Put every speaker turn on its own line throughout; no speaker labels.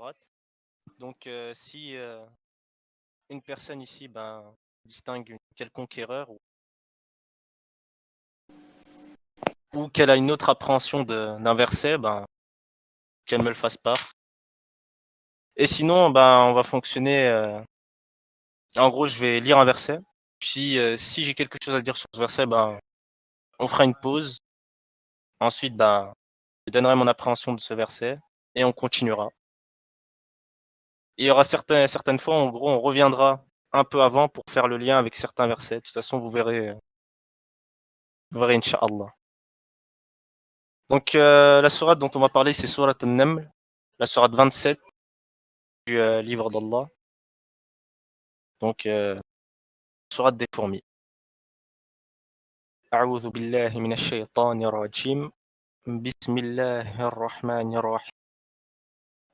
sourates. Donc, si une personne ici distingue une quelconque erreur ou qu'elle a une autre appréhension d'un verset, qu'elle me le fasse part. Et sinon, on va fonctionner. En gros, je vais lire un verset. Si j'ai quelque chose à dire sur ce verset, on fera une pause. Ensuite, je donnerai mon appréhension de ce verset et on continuera. Il y aura certaines fois, en gros, on reviendra un peu avant pour faire le lien avec certains versets. De toute façon, vous verrez, Inch'Allah. Donc, la sourate dont on va parler, c'est sourate An-Naml, la sourate 27 du livre d'Allah. Donc, sourate des fourmis. أعوذ بالله من الشيطان الرجيم بسم الله الرحمن الرحيم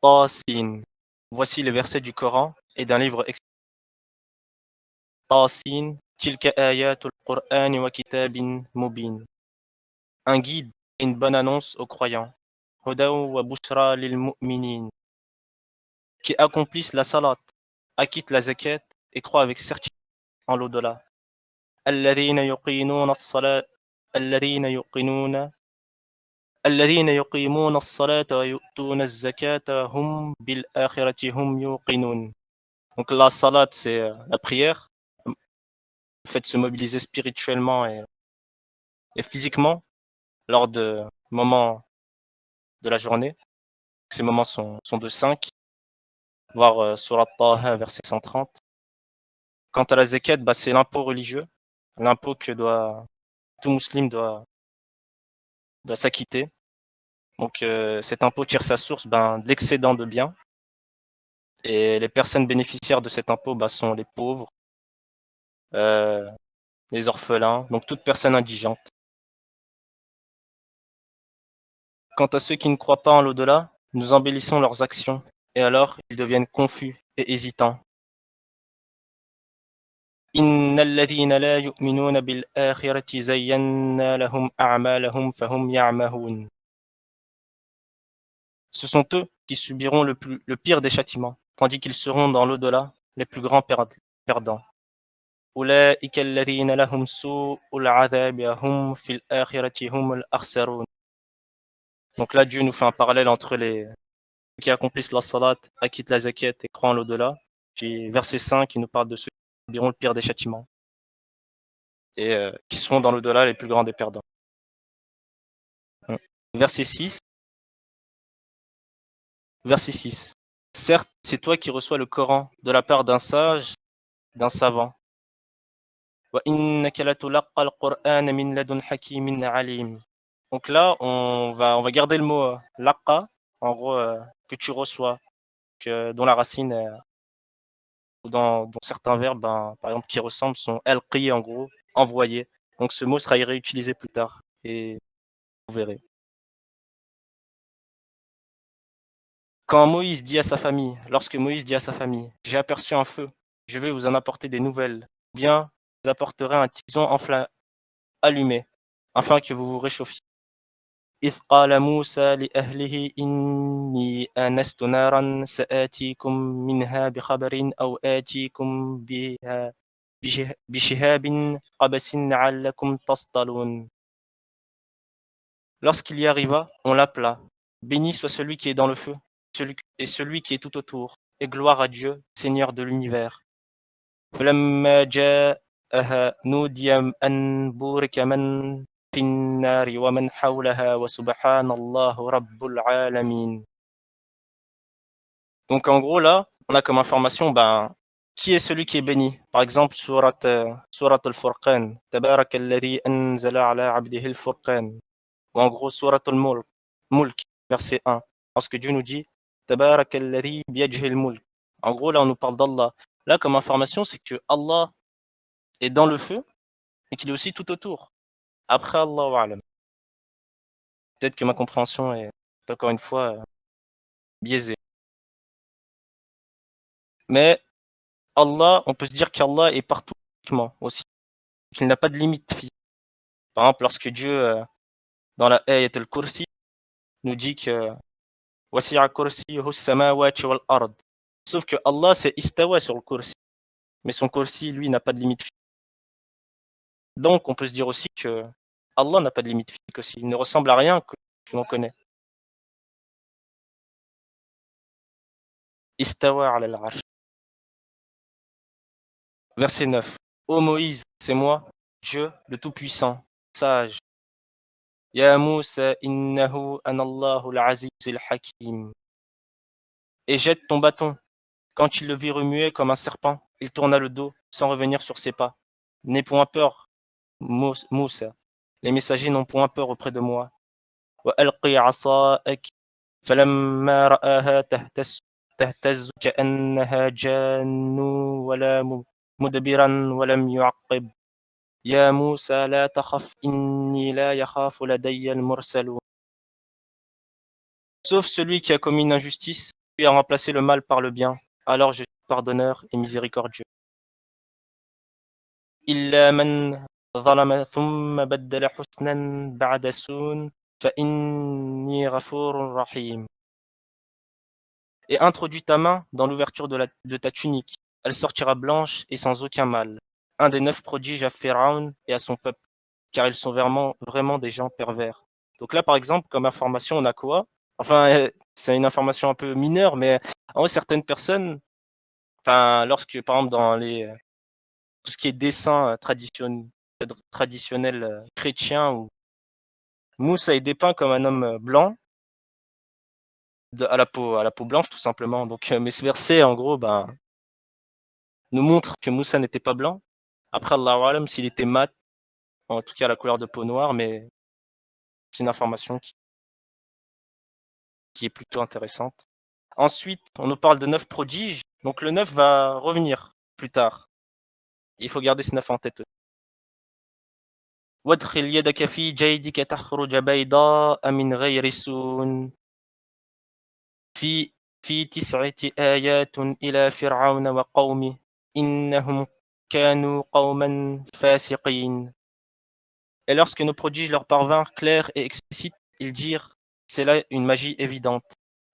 طاسين. Voici les versets du Coran et d'un livre طاسين تلك آيات القرآن وكتاب مبين. Un guide et une bonne annonce aux croyants. هدى وبشرى للمؤمنين. Qui accomplissent la salat, acquittent la zakat et croient avec certitude en l'au-delà. الذين يقيمون الصلاة الذين يقيمون الذين يقيمون الصلاة ويؤتون الزكاة هم بالآخرة هم يوقنون. Donc la salat, c'est la prière, le fait de se mobiliser spirituellement et physiquement lors de moments de la journée. Ces moments sont de 5, voire surat Taha, verset 130. Quant à la zakat, c'est l'impôt religieux, l'impôt que tout musulman doit s'acquitter. Donc cet impôt tire sa source de l'excédent de biens. Et les personnes bénéficiaires de cet impôt sont les pauvres, euh, les orphelins, donc toute personne indigente. Quant à ceux qui ne croient pas en l'au-delà, nous embellissons leurs actions, et alors ils deviennent confus et hésitants. إن الذين لا يؤمنون بالآخرة زينا لهم أعمالهم فهم يعمهون. Ce sont eux qui subiront le pire des châtiments, tandis qu'ils seront dans l'au-delà les plus grands perdants. أولئك الذين لهم سوء العذاب وهم في الآخرة هم الأخسرون. Donc là, Dieu nous fait un parallèle entre ceux qui accomplissent la salat, acquittent la zakat et croient en l'au-delà. Puis verset 5, il nous parle de ceux qui subiront le pire des châtiments et qui seront dans l'au-delà les plus grands des perdants. Verset 6. Verset 6. Certes, c'est toi qui reçois le Coran de la part d'un sage, d'un savant. وَإِنَّكَ لَتُلَقَّى الْقُرْآنَ مِنْ لَدُنْ حَكِيمٍ عَلِيمٍ. Donc là, on va garder le mot laqa, en gros, que tu reçois, dont la racine, ou dans certains verbes, par exemple, qui ressemblent, sont alqi, en gros, envoyé. Donc ce mot sera réutilisé plus tard, et vous verrez. Lorsque Moïse dit à sa famille, j'ai aperçu un feu, je vais vous en apporter des nouvelles, ou bien vous apporterai un tison allumé, afin que vous vous réchauffiez. إذ قال موسى لأهله إني آنست نارا سآتيكم منها بخبر أو آتيكم بها بشهاب قبس لعلكم تصطلون. Lorsqu'il y arriva, on l'appela. Béni soit celui qui est dans le feu, et celui qui est tout autour, et gloire à Dieu, Seigneur de l'univers. فلما جاءها نودي أن بورك من في النار ومن حولها وسبحان الله رب العالمين. Donc en gros là, on a comme information qui est celui qui est béni. Par exemple, surat al-Furqan, Tabarak alladhi anzala ala abdihi al-Furqan. Ou en gros, surat al-Mulk, verset 1. Lorsque Dieu nous dit Tabarak alladhi biyadihi al-Mulk. En gros, là, on nous parle d'Allah. Là, comme information, c'est que Allah est dans le feu et qu'il est aussi tout autour. Après, Allahu a'lam. Peut-être que ma compréhension est encore une fois biaisée. Mais Allah, on peut se dire qu'Allah est partout aussi, qu'il n'a pas de limite physique. Par exemple, lorsque Dieu, dans la Ayat al-Kursi, nous dit que وسع كرسيه السماوات والأرض. Sauf que Allah c'est istawa sur le kursi, mais son kursi lui n'a pas de limite physique. Donc on peut se dire aussi que Allah n'a pas de limite physique aussi, il ne ressemble à rien que l'on connaît. Istawa ala al-arsh. Verset 9. Ô Moïse, c'est moi, Dieu le Tout-Puissant, sage. Ya Moussa innahu anallahu al-aziz al-hakim. Et jette ton bâton. Quand il le vit remuer comme un serpent, il tourna le dos sans revenir sur ses pas. N'aie point peur, Moussa. Les messagers n'ont point peur auprès de moi. وألقي عصاك فلما رآها تهتز كأنها جان ولا مدبرا ولم يعقب يا موسى لا تخف إني لا يخاف لدي المرسلون. Sauf celui qui a commis une injustice, puis a remplacé le mal par le bien. Alors je suis pardonneur et miséricordieux. إلا من ظلم ثم بدل حسنا بعد سوء فإني غفور رحيم. Et introduis ta main dans l'ouverture de ta tunique. Elle sortira blanche et sans aucun mal. Un des 9 prodiges à Pharaon et à son peuple, car ils sont vraiment des gens pervers. Donc là, par exemple, comme information, on a quoi? Enfin, c'est une information un peu mineure, mais en vrai, certaines personnes, enfin, lorsque, par exemple, dans tout ce qui est dessin traditionnel chrétien, où Moussa est dépeint comme un homme blanc, à la peau blanche, tout simplement. Donc, mais ce verset, en gros, ben, nous montre que Moussa n'était pas blanc. Après, Allahu alam, s'il était mat, en tout cas la couleur de peau noire, mais c'est une information qui est plutôt intéressante. Ensuite, on nous parle de 9 prodiges. Donc le 9 va revenir plus tard. Il faut garder ce 9 en tête. وادخل يدك في جيدك تخرج بيضاء من غير سوء في في 9 آيات إلى فرعون وقومه إنهم كانوا قوما فاسقين. Et lorsque nos prodiges leur parvinrent clairs et explicites, ils dirent: c'est là une magie évidente.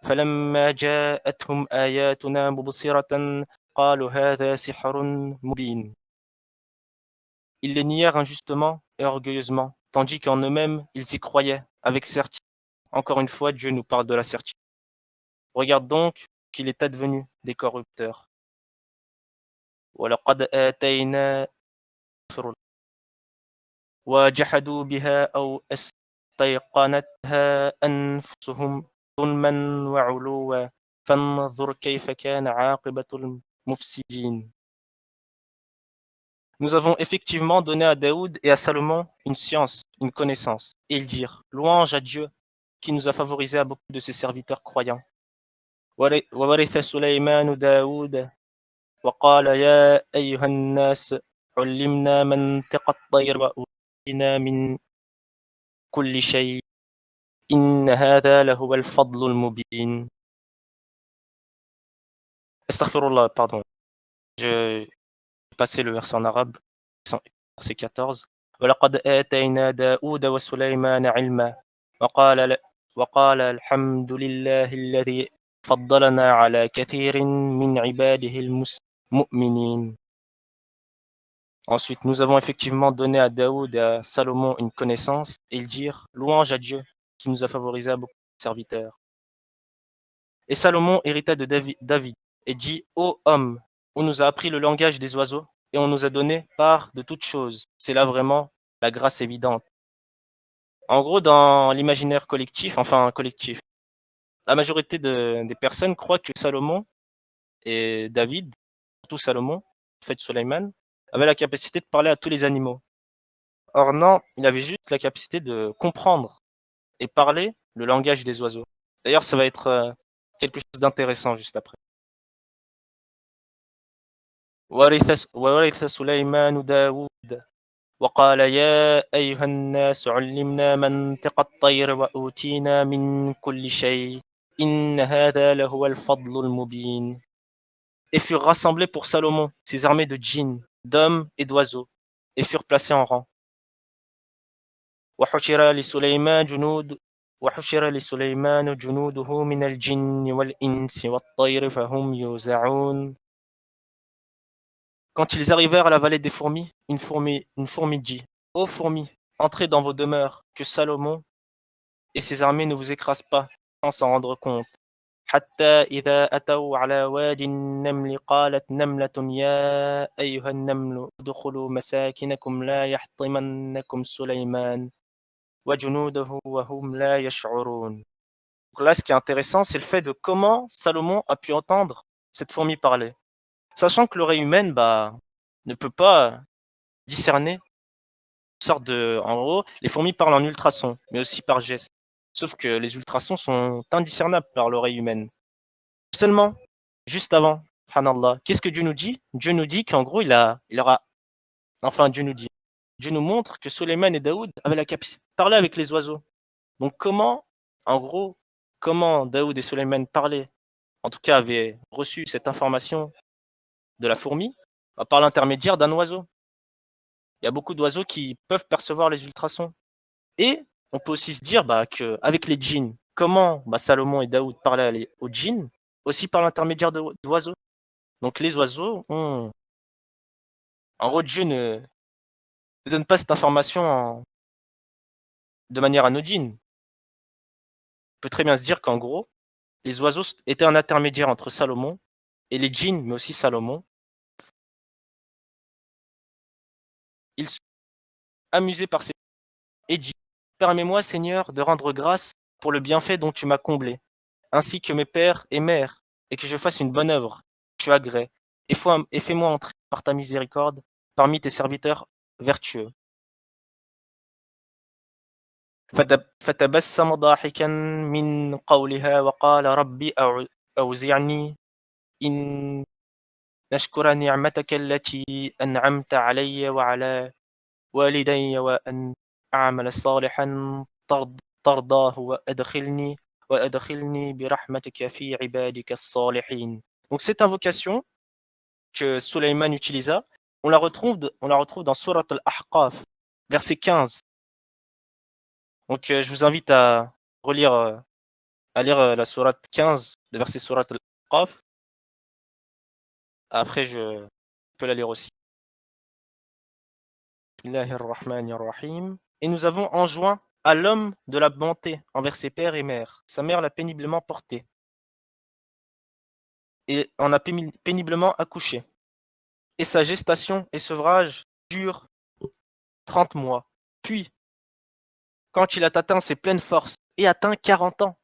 فلما جاءتهم آياتنا مبصرة قالوا هذا سحر مبين. Ils les nièrent injustement et orgueilleusement, tandis qu'en eux-mêmes ils y croyaient avec certitude. Encore une fois, Dieu nous parle de la certitude. Regarde donc qu'il est advenu des corrupteurs. وَلَقَدْ آتَيْنَا وَجَحَدُوا بِهَا أَوْ اسْتَيْقَنَتْهَا أَنفُسُهُمْ ظُلْمًا وَعُلُوًّا فانظُرْ كيف كان عاقبة المفسدين. Nous avons effectivement donné à Daoud et à Salomon une science, une connaissance, et ils dirent: louange à Dieu qui nous a favorisés à beaucoup de ses serviteurs croyants. وورث سليمان داود وقال يا أيها الناس علمنا منطق الطير وأوتينا من كل شيء إن هذا لهو الفضل المبين. Astaghfirullah, pardon. J'ai passé le verset en arabe, verset 14. ولقد آتينا داود وسليمان علما وقال الحمد لله الذي فضلنا على كثير من عباده المؤمنين. Ensuite, nous avons effectivement donné à Daoud et à Salomon une connaissance, et ils dirent: louange à Dieu qui nous a favorisés à beaucoup de serviteurs. Et Salomon hérita de David et dit: ô homme, on nous a appris le langage des oiseaux et on nous a donné part de toutes choses. C'est là vraiment la grâce évidente. En gros, dans l'imaginaire collectif, enfin collectif, la majorité des personnes croient que Salomon et David, surtout Salomon, en fait Sulayman, avaient la capacité de parler à tous les animaux. Or non, il avait juste la capacité de comprendre et parler le langage des oiseaux. D'ailleurs, ça va être quelque chose d'intéressant juste après. وورث سليمان داود وقال يا أيها الناس علمنا منطق الطير وأوتينا من كل شيء إن هذا لهو الفضل المبين. Et furent rassemblés pour Salomon ses armées de djinns, d'hommes et d'oiseaux, et furent placés en rang. وحشر لسليمان وحشر لسليمان جنوده من الجن والإنس والطير فهم يوزعون. Quand ils arrivèrent à la vallée des fourmis, une fourmi dit: Ô fourmis, entrez dans vos demeures, que Salomon et ses armées ne vous écrasent pas sans s'en rendre compte. حتى إذا أتوا على واد النمل قالت نملة يا أيها النمل ادخلوا مساكنكم لا يحطمنكم سليمان وجنوده وهم لا يشعرون. Donc là, ce qui est intéressant, c'est le fait de comment Salomon a pu entendre cette fourmi parler. Sachant que l'oreille humaine ne peut pas discerner une sorte de. En gros, les fourmis parlent en ultrasons, mais aussi par gestes. Sauf que les ultrasons sont indiscernables par l'oreille humaine. Seulement, juste avant, subhanallah, qu'est-ce que Dieu nous dit? Dieu nous dit qu'en gros, il aura. Enfin, Dieu nous dit. Dieu nous montre que Sulayman et Daoud avaient la capacité de parler avec les oiseaux. Donc, en gros, comment Daoud et Sulayman parlaient, en tout cas avaient reçu cette information de la fourmi, par l'intermédiaire d'un oiseau. Il y a beaucoup d'oiseaux qui peuvent percevoir les ultrasons. Et on peut aussi se dire qu'avec les djinns, comment Salomon et Daoud parlaient aux djinns, aussi par l'intermédiaire d'oiseaux. Donc les oiseaux ont. En gros, Dieu ne donne pas cette information de manière anodine. On peut très bien se dire qu'en gros, les oiseaux étaient un intermédiaire entre Salomon et les djinns, mais aussi Salomon. Ils sont amusés par ces et dit: Permets-moi, Seigneur, de rendre grâce pour le bienfait dont tu m'as comblé, ainsi que mes pères et mères, et que je fasse une bonne œuvre, que tu agrées, et fais-moi entrer par ta miséricorde parmi tes serviteurs vertueux. فتبسم ضاحكا من قولها وقال رب أوزعني إن نشكر نعمتك التي أنعمت علي وعلى والدي وأن أعمل صالحا ترضاه وأدخلني برحمتك في عبادك الصالحين. Donc cette invocation que Sulayman utilisa, on la retrouve dans Surat al-Ahqaf, verset 15. Donc je vous invite à relire, à lire la sourate 15 de verset Surat al-Ahqaf. Après, je peux la lire aussi. Bismillahir-Rahmanir-Rahim. Et nous avons enjoint à l'homme de la bonté envers ses pères et mères. Sa mère l'a péniblement porté et en a péniblement accouché. Et sa gestation et sevrage durent 30 mois. Puis, quand il a atteint ses pleines forces et atteint 40 ans,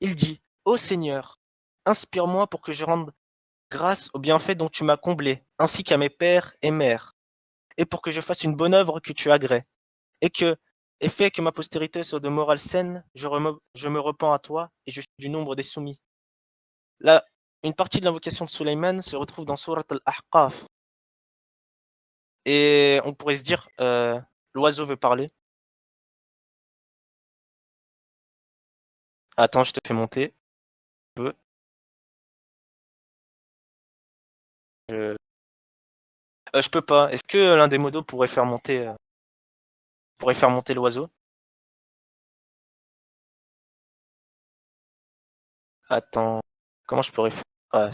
il dit: Ô Seigneur, inspire-moi pour que je rende grâce aux bienfaits dont tu m'as comblé, ainsi qu'à mes pères et mères, et pour que je fasse une bonne œuvre que tu agrées, et fais que ma postérité soit de morale saine, je me repens à toi, et je suis du nombre des soumis. Là, une partie de l'invocation de Sulayman se retrouve dans Surat al-Ahqaf. Et on pourrait se dire, l'oiseau veut parler. Attends, je te fais monter un peu. Je peux pas. Est-ce que l'un des modos pourrait faire monter l'oiseau? Attends, comment je pourrais faire? Ah,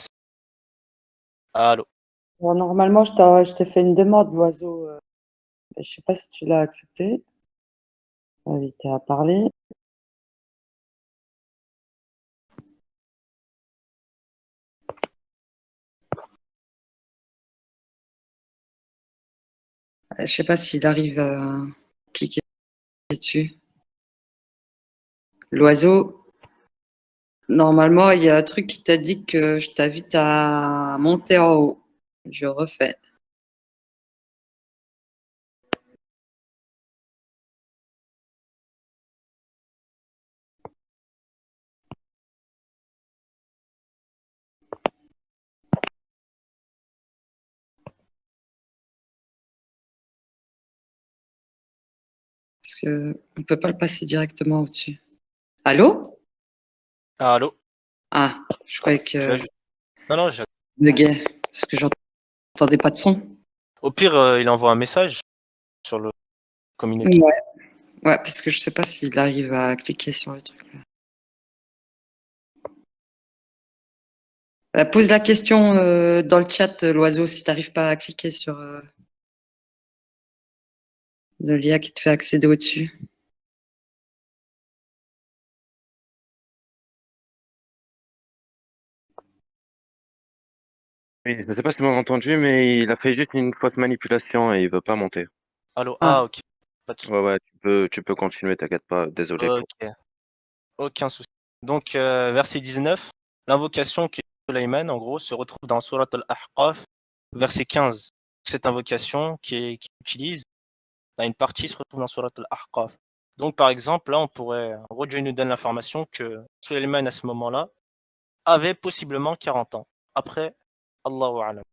allô?
Bon, normalement, je t'ai fait une demande, l'oiseau. Je sais pas si tu l'as accepté. Invité à parler. Je sais pas s'il arrive à cliquer dessus. L'oiseau, normalement, il y a un truc qui t'a dit que je t'invite à monter en haut. Je refais. Parce que on peut pas le passer directement au-dessus. Allô?
Ah, allô?
Ah, je croyais que
Non, non,
buguait parce que j'entendais pas de son.
au pire, il envoie un message sur le communiqué.
Ouais, Ouais, parce que je sais pas s'il arrive à cliquer sur le truc là. Pose la question dans le chat, l'oiseau, si t'arrives pas à cliquer sur le lien qui te fait accéder au-dessus.
Oui, je ne sais pas si vous m'avez entendu, mais il a fait juste une fausse manipulation et il veut pas monter.
Allô?
Ah.
Ah, ok. Pas de souci.
Ouais, ouais, tu peux continuer, t'inquiète pas. Désolé pour.
Ok, aucun souci. Donc, verset 19, l'invocation que Sulayman, en gros, se retrouve dans Surat al-Ahqaf, verset 15. Cette invocation qui utilise, une partie se retrouve dans Surat al-Ahqaf. Donc, par exemple, là, on pourrait, en gros, Dieu nous donne l'information que Sulayman, à ce moment-là, avait possiblement 40 ans. Après, Allahu A'lam.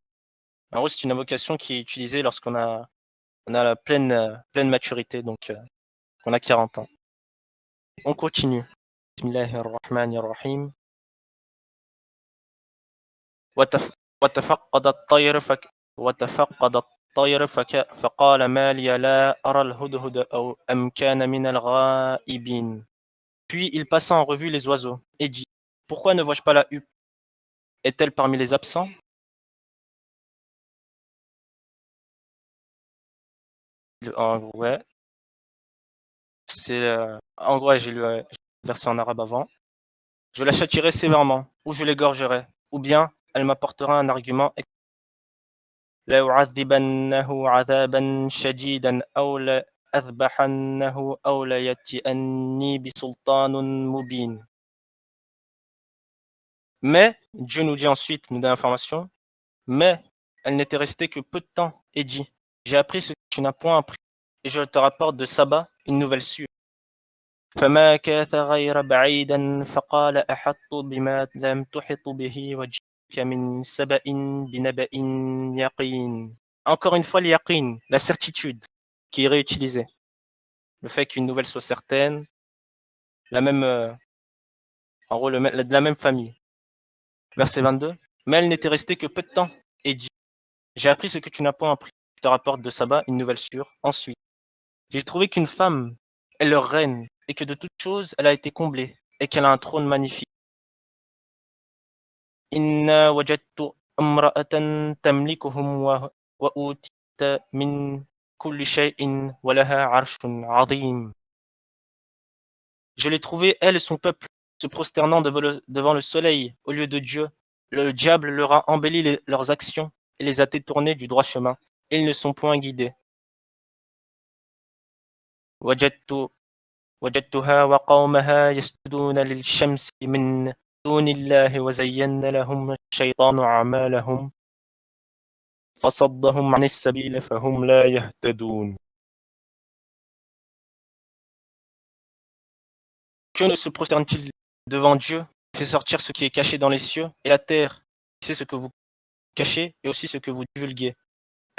En gros, c'est une invocation qui est utilisée lorsqu'on a, la pleine maturité, donc on a 40 ans. On continue. Bismillahirrahmanirrahim. وتفقد الطير فقال ما لي لا أرى الهدهد أو أم كان من الغائبين. Puis il passa en revue les oiseaux et dit: Pourquoi ne vois-je pas la huppe? Est-elle parmi les absents? Ouais, c'est en gros, j'ai lu la version en arabe avant. Je la châtierai sévèrement, ou je l'égorgerai, ou bien elle m'apportera un argument. لأعذبنه عذابا شديدا أو لأذبحنه أو ليأتيني بسلطان مبين. Mais, Dieu nous dit ensuite, nous donne l'information, mais elle n'était restée que peu de temps et dit: J'ai appris ce que tu n'as point appris, et je te rapporte de Saba une nouvelle sûre. فما كاث غير بعيدا فقال أحطت بما لم تحط به وجئتك من سبأ بنبأ يقين. Encore une fois, l'yaqin, la certitude, qui est réutilisée. Le fait qu'une nouvelle soit certaine, la même, en gros, de la même famille. Verset 22. Mais elle n'était restée que peu de temps et dit: J'ai appris ce que tu n'as point appris. Je te rapporte de Saba une nouvelle sûre. Ensuite, j'ai trouvé qu'une femme est leur reine et que de toutes choses, elle a été comblée et qu'elle a un trône magnifique. Inna wajadtu amra'atan tamlikuhum wa utita min kulli shay'in wa laha 'arshun 'azim. Je l'ai trouvé, elle et son peuple, se prosternant devant le soleil au lieu de Dieu. Le diable leur a embelli leurs actions et les a détournés du droit chemin. Ils ne sont point guidés. وجدت وجدتها وقومها يسجدون للشمس من دون الله وزين لهم الشيطان أعمالهم فصدهم عن السبيل فهم لا يهتدون. Que ne se prosterne-t-il devant Dieu, qui fait sortir ce qui est caché dans les cieux et la terre, qui sait ce que vous cachez et aussi ce que vous divulguez.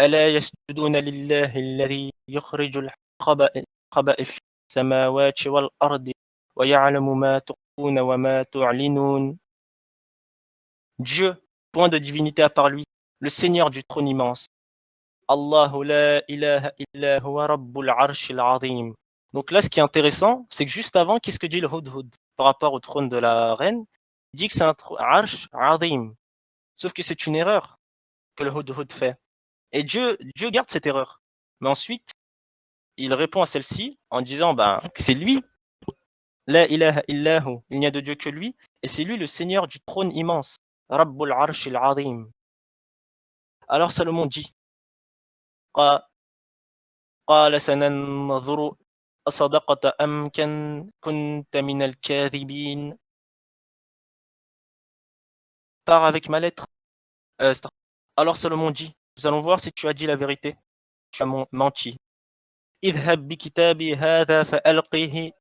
ألا يسجدون لله الذي يخرج الخبأ في السماوات والأرض ويعلم ما تخفون وما تعلنون. Dieu, point de divinité à part lui, le Seigneur du trône immense. Allahu la ilaha illa huwa rabbul arshil azim. Donc là, ce qui est intéressant, c'est que juste avant, qu'est-ce que dit le Hudhud par rapport au trône de la reine? Il dit que c'est un arsh azim. Sauf que c'est une erreur que le Hudhud fait. Et Dieu garde cette erreur. Mais ensuite, il répond à celle-ci en disant que c'est lui, la ilaha illahu, il n'y a de Dieu que lui, et c'est lui le Seigneur du trône immense, Rabbul Arshil Azim. Alors Salomon dit: قال سننظر أصدقت أم كنت من الكاذبين. Pars avec ma lettre. Alors Salomon dit: Nous allons voir si tu as dit la vérité. Tu as menti. اذهب بكتابي هذا فألقه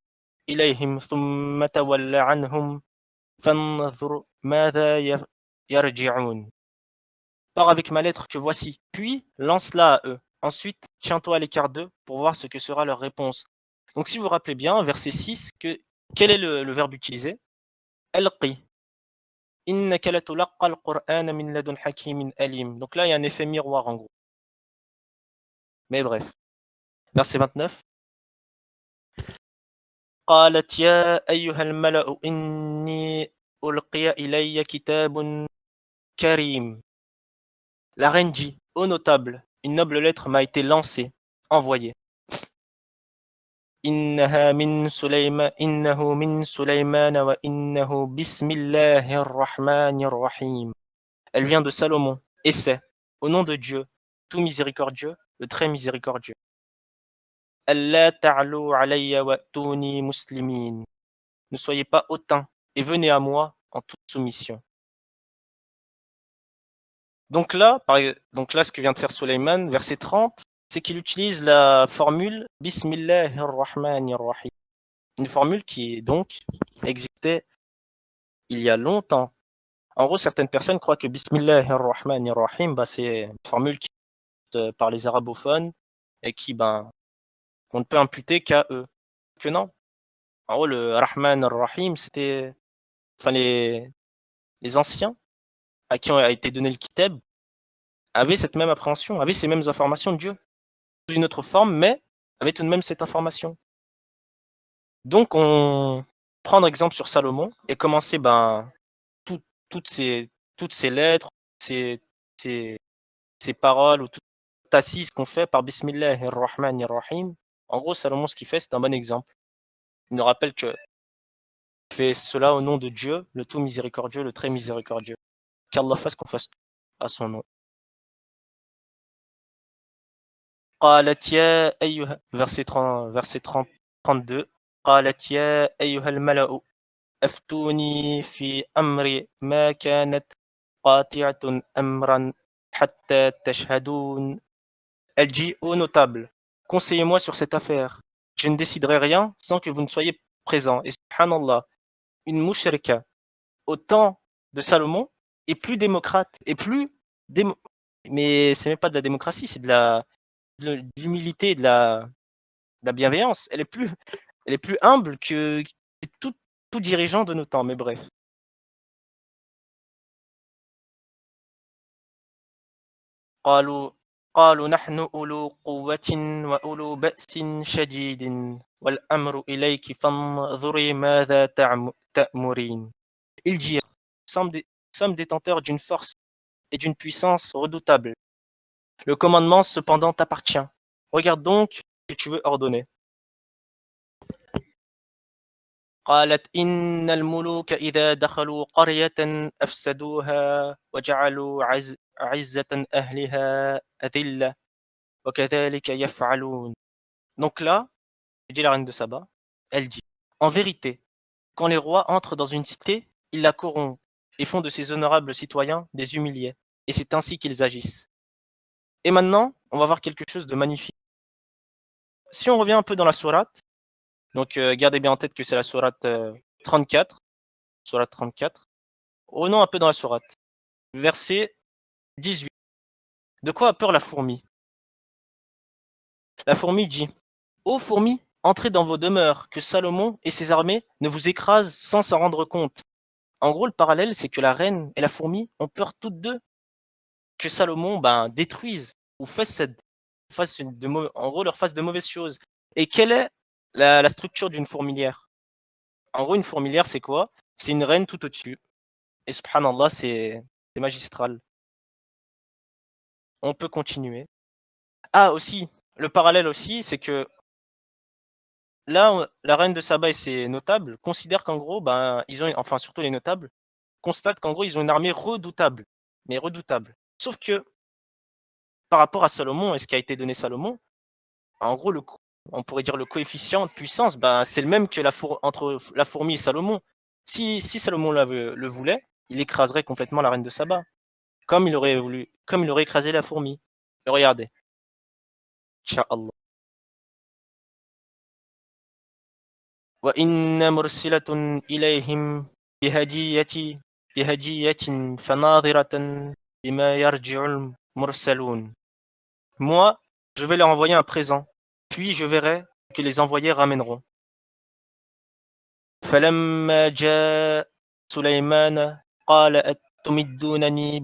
إليهم ثم تول عنهم فانظر ماذا يرجعون. Pars avec ma lettre que voici, puis lance-la à eux. Ensuite, tiens-toi à l'écart d'eux pour voir ce que sera leur réponse. Donc si vous vous rappelez bien, verset 6, quel est le verbe utilisé? Alqi. Innaka latulaqqa al-Qur'ana min ladun hakimin alim. Donc là, il y a un effet miroir en gros. Mais bref. Verset 29. قالت يا أيها الملأ إني ألقي إلي كتاب كريم. La reine dit, ô notable, une noble lettre m'a été lancée, envoyée. إنه من سليمان وإنه بسم الله الرحمن الرحيم. Elle vient de Salomon, et c'est, au nom de Dieu, tout miséricordieux, le très miséricordieux. ألا تعلوا علي وأتوني مسلمين. Ne soyez pas hautains, et venez à moi en toute soumission. Donc là, ce que vient de faire Sulayman, verset 30, c'est qu'il utilise la formule Bismillahir Rahmanir Rahim. Une formule qui donc existait il y a longtemps. En gros, certaines personnes croient que Bismillahir Rahmanir Rahim, c'est une formule qui est par les arabophones et qui, on ne peut imputer qu'à eux. Que non. En gros, le Rahman Rahim, c'était, les anciens à qui a été donné le kitab avaient cette même appréhension, avaient ces mêmes informations de Dieu, sous une autre forme, mais avaient tout de même cette information. Donc, on prendre exemple sur Salomon et commencer toutes ces lettres, ces, ces, ces paroles ou toute assise qu'on fait par Bismillahir Rahmanir Rahim. En gros, Salomon, ce qu'il fait, c'est un bon exemple. Il nous rappelle que fait cela au nom de Dieu, le tout miséricordieux, le très miséricordieux. Qu'Allah fasse qu'on fasse à son nom. قالت يا أيها verset 32 قالت يا أيها الملأ أفتوني في أمري ما كانت قاطعة أمرا حتى تشهدون. Elle dit ô notable, conseillez-moi sur cette affaire. Je ne déciderai rien sans que vous ne soyez présents. Et subhanallah, une mushrika au temps de Salomon est plus démocrate et plus mais c'est même pas de la démocratie, c'est de l'humilité, de la bienveillance. Elle est plus humble que tout dirigeant de nos temps, mais bref. قالوا نحن أولو قوة وأولو بأس شديد والأمر إليك فانظري ماذا تأمرين. Ils dirent, nous sommes détenteurs d'une force et d'une puissance redoutables. Le commandement cependant t'appartient. Regarde donc ce que tu veux ordonner. قالت إن الملوك إذا دخلوا قرية أفسدوها وجعلوا عزة أهلها أذلة وكذلك يفعلون. Donc là, dit la reine de Saba, elle dit, en vérité, quand les rois entrent dans une cité, ils la corrompent et font de ces honorables citoyens des humiliés. Et c'est ainsi qu'ils agissent. Et maintenant, on va voir quelque chose de magnifique. Si on revient un peu dans la sourate, donc gardez bien en tête que c'est la sourate 34, sourate 34. Revenons un peu dans la sourate. Verset 18. De quoi a peur la fourmi? La fourmi dit, ô fourmis, entrez dans vos demeures, que Salomon et ses armées ne vous écrasent sans s'en rendre compte. En gros, le parallèle, c'est que la reine et la fourmi ont peur toutes deux que Salomon détruise ou en gros, leur fasse de mauvaises choses. Et quelle est la structure d'une fourmilière? En gros, une fourmilière, c'est quoi? C'est une reine tout au-dessus. Et subhanallah, c'est magistral. On peut continuer. Ah, aussi, le parallèle aussi, c'est que là, la reine de Saba et ses notables considèrent qu'en gros, ils ont, enfin surtout les notables, constatent qu'en gros, ils ont une armée redoutable. Mais redoutable. Sauf que, par rapport à Salomon et ce qui a été donné Salomon, en gros, on pourrait dire le coefficient de puissance, c'est le même que entre la fourmi et Salomon. Si Salomon le voulait, il écraserait complètement la reine de Saba, comme il aurait écrasé la fourmi. Et regardez. Inch'Allah. وَإِنَّ مُرْسِلَةٌ إِلَيْهِمْ بِهَدِيَّةٍ فَنَاظِرَةً بِمَا يَرْجِعُ الْمُرْسَلُونَ. Moi, je vais leur envoyer un présent, puis je verrai que les envoyés ramèneront. فَلَمَّا جَاءَ سُلَيْمَانَ قَالَ أَتُمِدُّونَنِي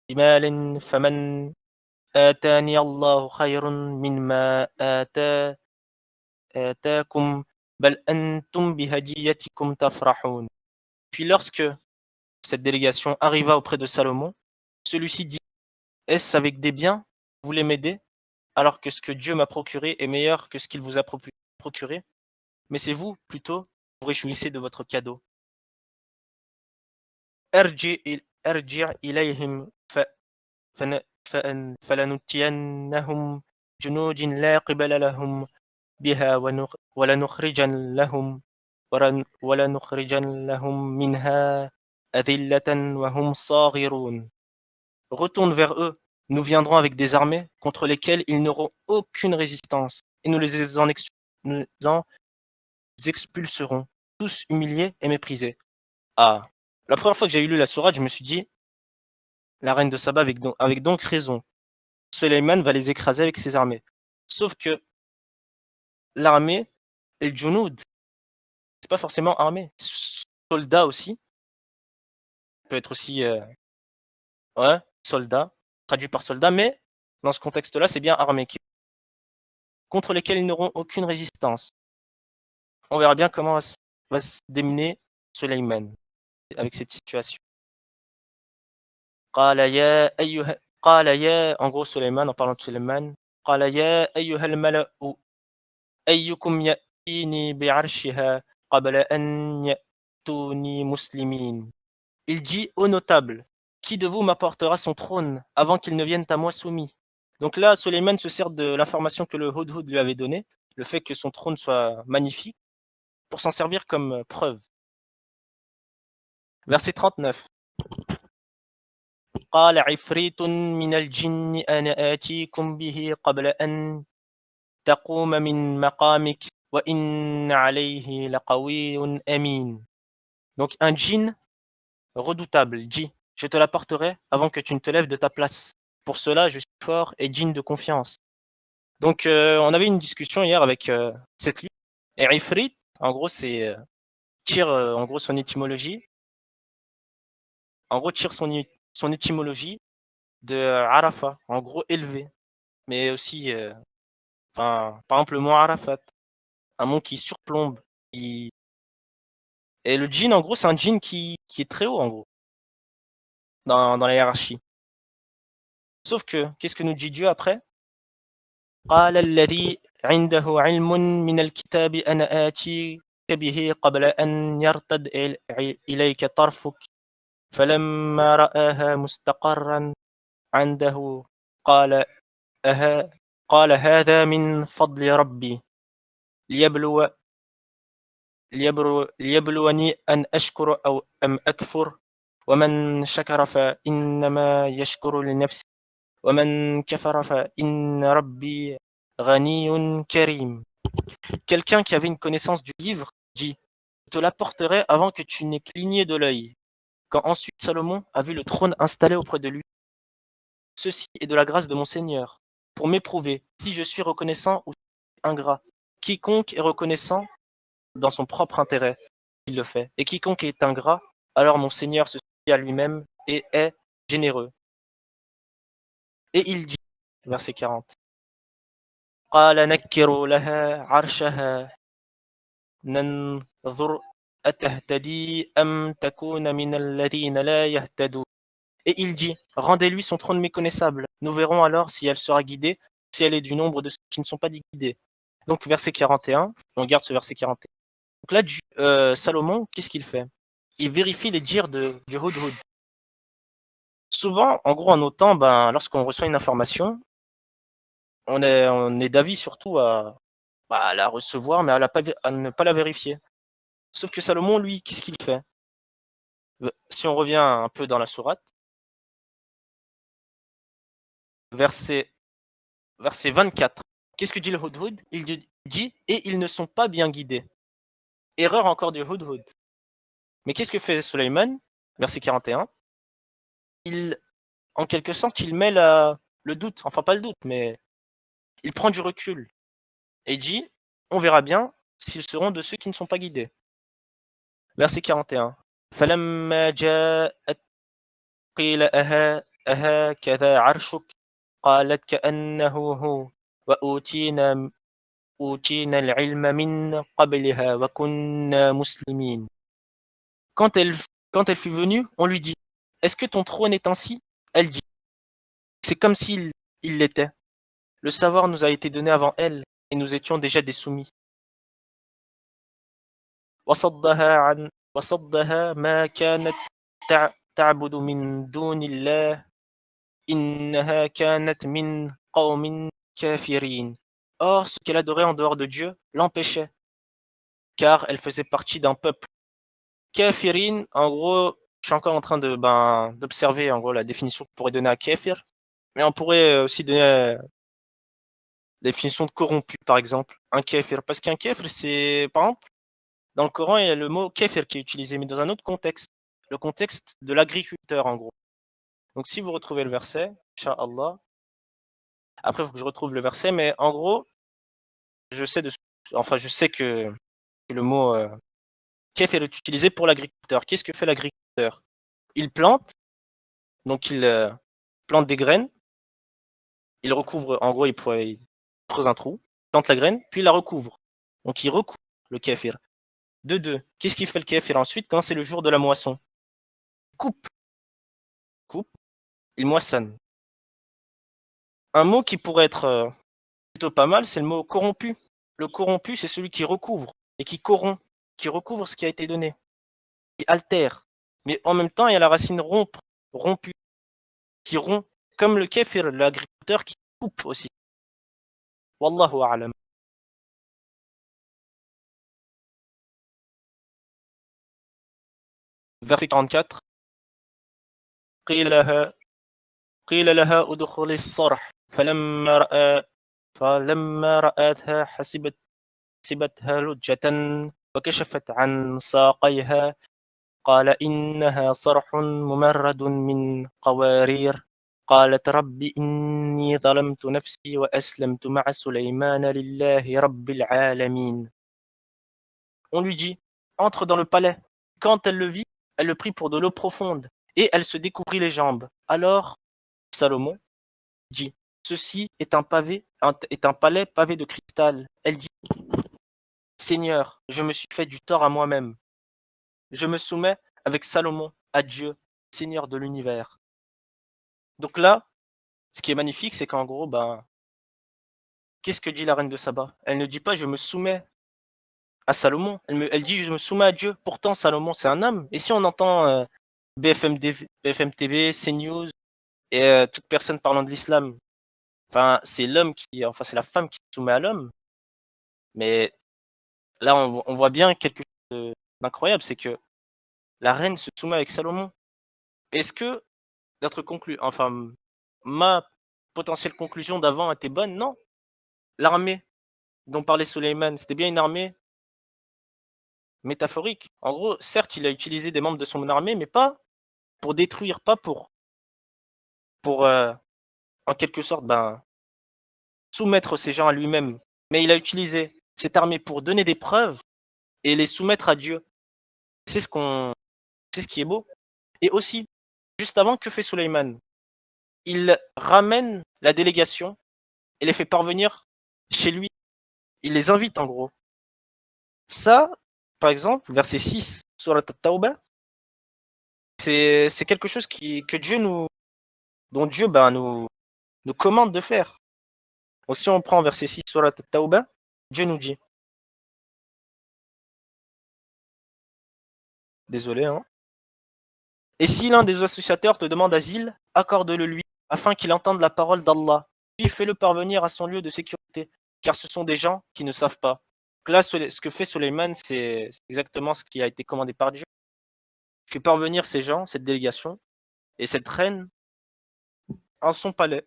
بِمَالٍ فَمَنْ آتَانِيَ اللَّهُ خَيْرٌ مِّمَّا آتَاكُمْ بل أنتم بهديتكم تفرحون. Puis lorsque cette délégation arriva auprès de Salomon, celui-ci dit: Est-ce avec des biens que vous voulez m'aider, alors que ce que Dieu m'a procuré est meilleur que ce qu'il vous a procuré? Mais c'est vous, plutôt, vous réjouissez de votre cadeau. ارجع إليهم فلنتينهم جنود لا قبل لهم بها ولنخرجن لهم منها أذلة وهم صاغرون. Retourne vers eux, nous viendrons avec des armées contre lesquelles ils n'auront aucune résistance, et nous en expulserons, tous humiliés et méprisés. Ah, la première fois que j'ai lu la sourate, je me suis dit, la reine de Saba avec donc raison. Sulayman va les écraser avec ses armées. Sauf que l'armée, et le Junoud, c'est pas forcément armée. Soldat aussi, peut être aussi, ouais, soldat, traduit par soldat, mais dans ce contexte-là, c'est bien armée, contre lesquels ils n'auront aucune résistance. On verra bien comment va se démener Sulayman avec cette situation. قال يا en gros Sulayman, en parlant de Sulayman, قال يا أيها الملأ أيكم يأتيني بعرشها قبل أن يأتوني مسلمين. Il dit aux notables, qui de vous m'apportera son trône avant qu'il ne vienne à moi soumis? Donc là, Sulayman se sert de l'information que le Hudhud lui avait donnée, le fait que son trône soit magnifique, pour s'en servir comme preuve. Verset 39. قال عفريت من الجن أنا آتيكم به قبل أن تقوم من مقامك وإن عليه لقوي أمين. Donc un djinn redoutable dit: Je te l'apporterai avant que tu ne te lèves de ta place. Pour cela, je suis fort et digne de confiance. Donc on avait une discussion hier avec cette lutte. Et Ifrit, en gros, c'est tire en gros son étymologie. En gros, tire son étymologie de Arafat, en gros élevé. Mais aussi, par exemple, le mont Arafat, un mont qui surplombe. Et le djinn, en gros, c'est un djinn qui est très haut, en gros, dans la hiérarchie. Sauf que, qu'est-ce que nous dit Dieu après? قال الذي عنده علم من الكتاب أنا آتيك به قبل أن يرتد إليك طرفك فلما رآها مستقرا عنده قال هذا من فضل ربي ليبلوني أن أشكر أو أم أكفر ومن شكر فإنما يشكر لنفسه ومن كفر فإن ربي غني كريم. Quelqu'un qui avait une connaissance du livre dit: Je te l'apporterai avant que tu n'aies cligné de l'œil. Quand ensuite Salomon a vu le trône installé auprès de lui, ceci est de la grâce de mon Seigneur, pour m'éprouver si je suis reconnaissant ou ingrat. Quiconque est reconnaissant dans son propre intérêt, il le fait. Et quiconque est ingrat, alors mon Seigneur se suffit à lui-même et est généreux. Et il dit, verset 40, قال نكروا لها عرشها ننظر أتهتدي أم تكون من الذين لا يهتدون. Et il dit, rendez-lui son trône méconnaissable. Nous verrons alors si elle sera guidée, si elle est du nombre de ceux qui ne sont pas guidés. Donc verset 41, on garde ce verset 41. Donc là, Salomon, qu'est-ce qu'il fait? Il vérifie les dires du Hudhud. Souvent, en gros, en nos temps, lorsqu'on reçoit une information, on est d'avis surtout à la recevoir, mais à ne pas la vérifier. Sauf que Salomon, lui, qu'est-ce qu'il fait? Si on revient un peu dans la sourate, verset 24, qu'est-ce que dit le Hudhud? Il dit « Et ils ne sont pas bien guidés ». Erreur encore du Hudhud. Mais qu'est-ce que fait Sulayman? Verset 41. En quelque sorte, il met le doute, enfin pas le doute, mais il prend du recul et dit, on verra bien s'ils seront de ceux qui ne sont pas guidés. Verset 41. فلما جاءت قيل أهكذا عرشك قالت كأنه هو أوتينا العلم من قبلها وكنا مسلمين. Quand elle, quand elle fut venue, on lui dit: Est-ce que ton trône est ainsi? Elle dit: C'est comme s'il il l'était. Le savoir nous a été donné avant elle, et nous étions déjà des soumis. وصدها ما كانت تعبد من دون الله إنها كانت من قوم كافرين. Or, ce qu'elle adorait en dehors de Dieu l'empêchait, car elle faisait partie d'un peuple. Kafirin, en gros, je suis encore en train de d'observer en gros la définition qu'on pourrait donner à kafir, mais on pourrait aussi donner la définition de corrompu, par exemple. Un kafir, parce qu'un kafir, c'est, par exemple, dans le Coran, il y a le mot kafir qui est utilisé, mais dans un autre contexte, le contexte de l'agriculteur, en gros. Donc, si vous retrouvez le verset, Inch'Allah, après, il faut que je retrouve le verset, mais en gros, je sais que le mot kafir est utilisé pour l'agriculteur. Qu'est-ce que fait l'agriculteur? Il plante, donc il plante des graines, il recouvre, en gros, il creuse un trou, plante la graine, puis il la recouvre. Donc il recouvre le kéfir. De deux, qu'est-ce qu'il fait le kéfir ensuite quand c'est le jour de la moisson? Coupe, coupe, il moissonne. Un mot qui pourrait être plutôt pas mal, c'est le mot corrompu. Le corrompu, c'est celui qui recouvre et qui corrompt, qui recouvre ce qui a été donné, qui altère. Mais en même temps, il y a la racine rompre, rompu, qui rompt, comme le kéfir, l'agriculteur qui coupe aussi. Wallahu a'lam. Verset 44. قيل لها ادخل الصرح فلما رأتها حسبتها لجة وكشفت عن ساقيها قال إنها صرح ممرد من قوارير قالت رب إني ظلمت نفسي وأسلمت مع سليمان لله رب العالمين. On lui dit: Entre dans le palais. Quand elle le vit, elle le prit pour de l'eau profonde, et elle se découvrit les jambes. Alors Salomon dit: Ceci est un palais pavé de cristal. Elle dit: Seigneur, je me suis fait du tort à moi-même. Je me soumets avec Salomon à Dieu, Seigneur de l'univers. Donc là, ce qui est magnifique, c'est qu'en gros, qu'est-ce que dit la reine de Saba? Elle ne dit pas je me soumets à Salomon, elle dit je me soumets à Dieu. Pourtant, Salomon, c'est un homme. Et si on entend BFM TV, CNews et toute personne parlant de l'islam, enfin, c'est c'est la femme qui se soumet à l'homme. Mais là, on voit bien quelque chose d'incroyable, c'est que la reine se soumet avec Salomon. Est-ce que ma potentielle conclusion d'avant était bonne? Non. L'armée dont parlait Suleiman, c'était bien une armée métaphorique. En gros, certes, il a utilisé des membres de son armée, mais pas pour détruire, pas pour en quelque sorte, soumettre ces gens à lui-même. Mais il a utilisé cette armée pour donner des preuves et les soumettre à Dieu. C'est ce qui est beau. Et aussi, juste avant, que fait Suleiman? Il ramène la délégation et les fait parvenir chez lui. Il les invite en gros. Ça, par exemple, verset 6 sur la Tawbah, c'est quelque chose dont Dieu nous commande de faire. Donc si on prend verset 6 sur la Tawbah, Dieu nous dit, désolé, hein, et si l'un des associateurs te demande asile, accorde-le lui, afin qu'il entende la parole d'Allah, puis fais-le parvenir à son lieu de sécurité, car ce sont des gens qui ne savent pas. Donc là, ce que fait Suleiman, c'est exactement ce qui a été commandé par Dieu. Il fait parvenir ces gens, cette délégation, et cette reine en son palais.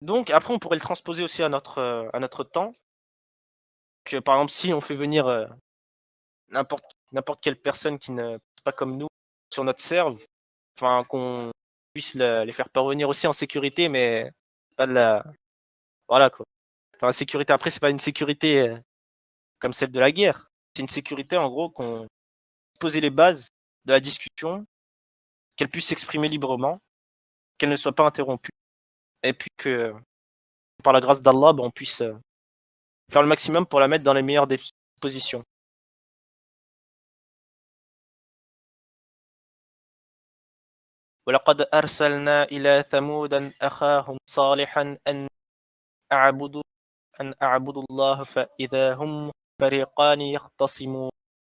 Donc après, on pourrait le transposer aussi à notre temps. Que par exemple, si on fait venir n'importe quelle personne qui ne pense pas comme nous sur notre serve, enfin qu'on puisse les faire parvenir aussi en sécurité, mais pas de la, voilà quoi. Enfin, la sécurité après, c'est pas une sécurité comme celle de la guerre. C'est une sécurité en gros qu'on poser les bases de la discussion, qu'elle puisse s'exprimer librement, qu'elle ne soit pas interrompue. et puis que par la grâce d'Allah, on puisse faire le maximum pour la mettre dans les meilleures dispositions. ولقد أرسلنا إلى ثمود أخاهم صالحا أن أعبدوا الله فإذا هم فريقان يختصمون.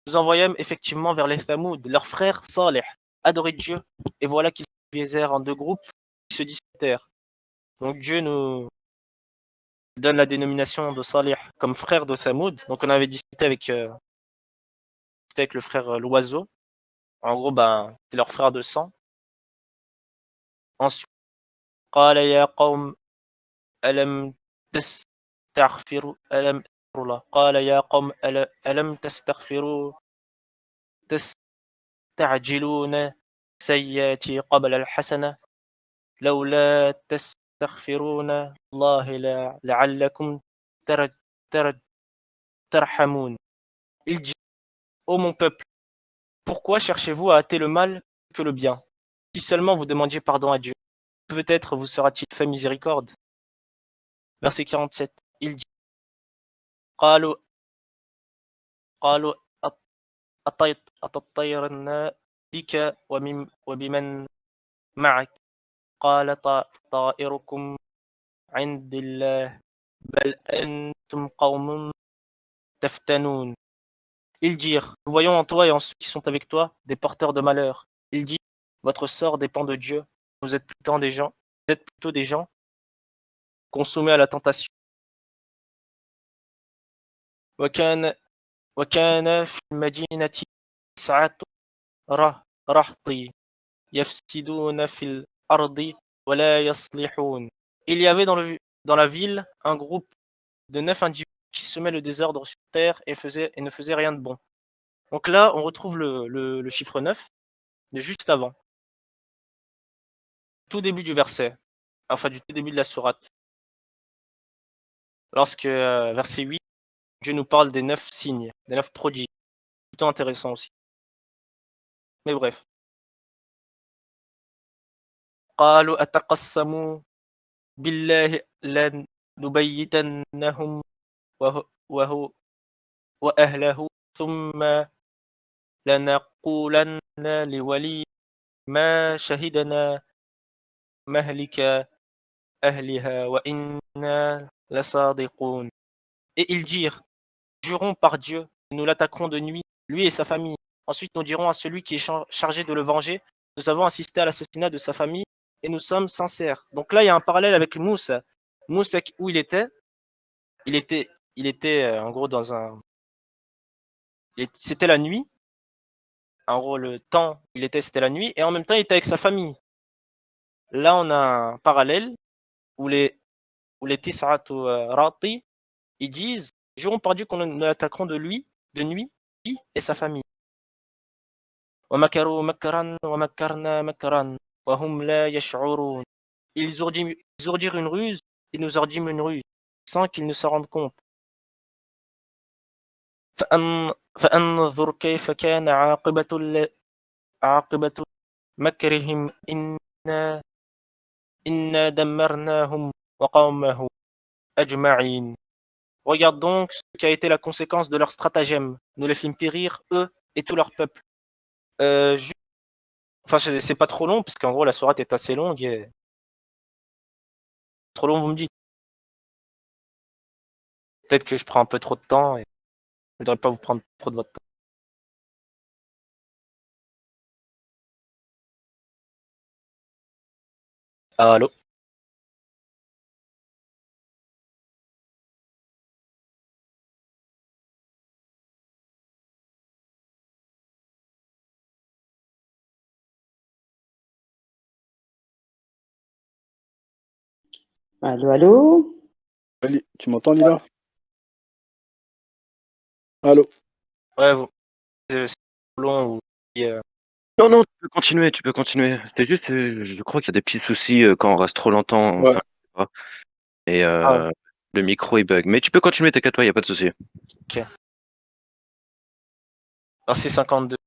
Nous envoyâmes effectivement vers les Thamoud, leur frère Saleh, adorer Dieu, et voilà qu'ils se divisèrent en deux groupes qui se disputèrent. Donc Dieu nous donne la dénomination de Saleh comme frère de Thamoud. Donc on avait discuté avec le frère l'oiseau. En gros, c'est leur frère de sang. Ensuite, قال يا قوم ألم تستغفروا ألم الله قال يا قوم ألم تستغفروا تستعجلون سيئاتي قبل الحسنة لولا تستغفرون الله لعلكم ترحمون. Il dit: Ô mon peuple, pourquoi cherchez-vous à hâter le mal que le bien? Si seulement vous demandiez pardon à Dieu, peut-être vous sera-t-il fait miséricorde. Verset 47, il dit: قالوا أتطيرنا بك وبمن معك قال طائركم عند الله بل أنتم قوم تفتنون. Ils dirent: Nous voyons en toi et en ceux qui sont avec toi des porteurs de malheur. Il dit: Votre sort dépend de Dieu. Vous êtes plutôt des gens consommés à la tentation. وكان في المدينة 9 رهط يفسدون في الأرض ولا يصلحون. Il y avait dans la ville un groupe de 9 individus qui semaient le désordre sur terre et ne faisaient rien de bon. Donc là, on retrouve le chiffre 9 de juste avant. Tout début du verset, enfin du tout début de la sourate. Lorsque, verset 8, Dieu nous parle des 9 signes, des 9 prodiges. Plutôt intéressant aussi. Mais bref. قالوا أتقسموا بالله لنبيتنهم وهو وأهله ثم لنقولن لولي ما شهدنا مهلك أهلها وإنا لصادقون. Et ils dirent: Jurons par Dieu, nous l'attaquerons de nuit, lui et sa famille. Ensuite nous dirons à celui qui est chargé de le venger: Nous avons assisté à l'assassinat de sa famille et nous sommes sincères. Donc là, il y a un parallèle avec Moussa. Moussa, où il était en gros dans un... C'était la nuit. En gros, le temps où il était, c'était la nuit. Et en même temps, il était avec sa famille. Là, on a un parallèle où les Tis'atu Rati, ils disent: Jurons par Dieu qu'on nous attaquerons de nuit, lui et sa famille. وَمَكَرُوا مَكْرًا وَمَكَرْنَا مَكْرًا وَهُمْ لَا يَشْعُرُونَ. Ils urdirent une ruse et nous ordîmes une ruse, sans qu'ils ne s'en rendent compte. فَأَنْظُرْ كَيْفَ كَانَ عَاقِبَةُ مَكْرِهِمْ إِنَّا دَمَّرْنَاهُمْ وَقَوْمَهُمْ أَجْمَعِينَ. Regarde donc ce qui a été la conséquence de leur stratagème. Nous les fîmes périr, eux et tout leur peuple. Enfin, c'est pas trop long, puisqu'en gros, la sourate est assez longue. Et... Trop long, vous me dites. Peut-être que je prends un peu trop de temps et je ne voudrais pas vous prendre trop de votre temps. Allô?
Allô, allô?
Ali, tu m'entends, Lila? Allô?
Ouais, c'est trop long.
Non, non, tu peux continuer. C'est juste, je crois qu'il y a des petits soucis quand on reste trop longtemps.
Ouais.
Enfin, je sais pas. Et
Ah,
le micro, il bug. Mais tu peux continuer, t'inquiète pas, il n'y a pas de souci.
ok. Verset 52.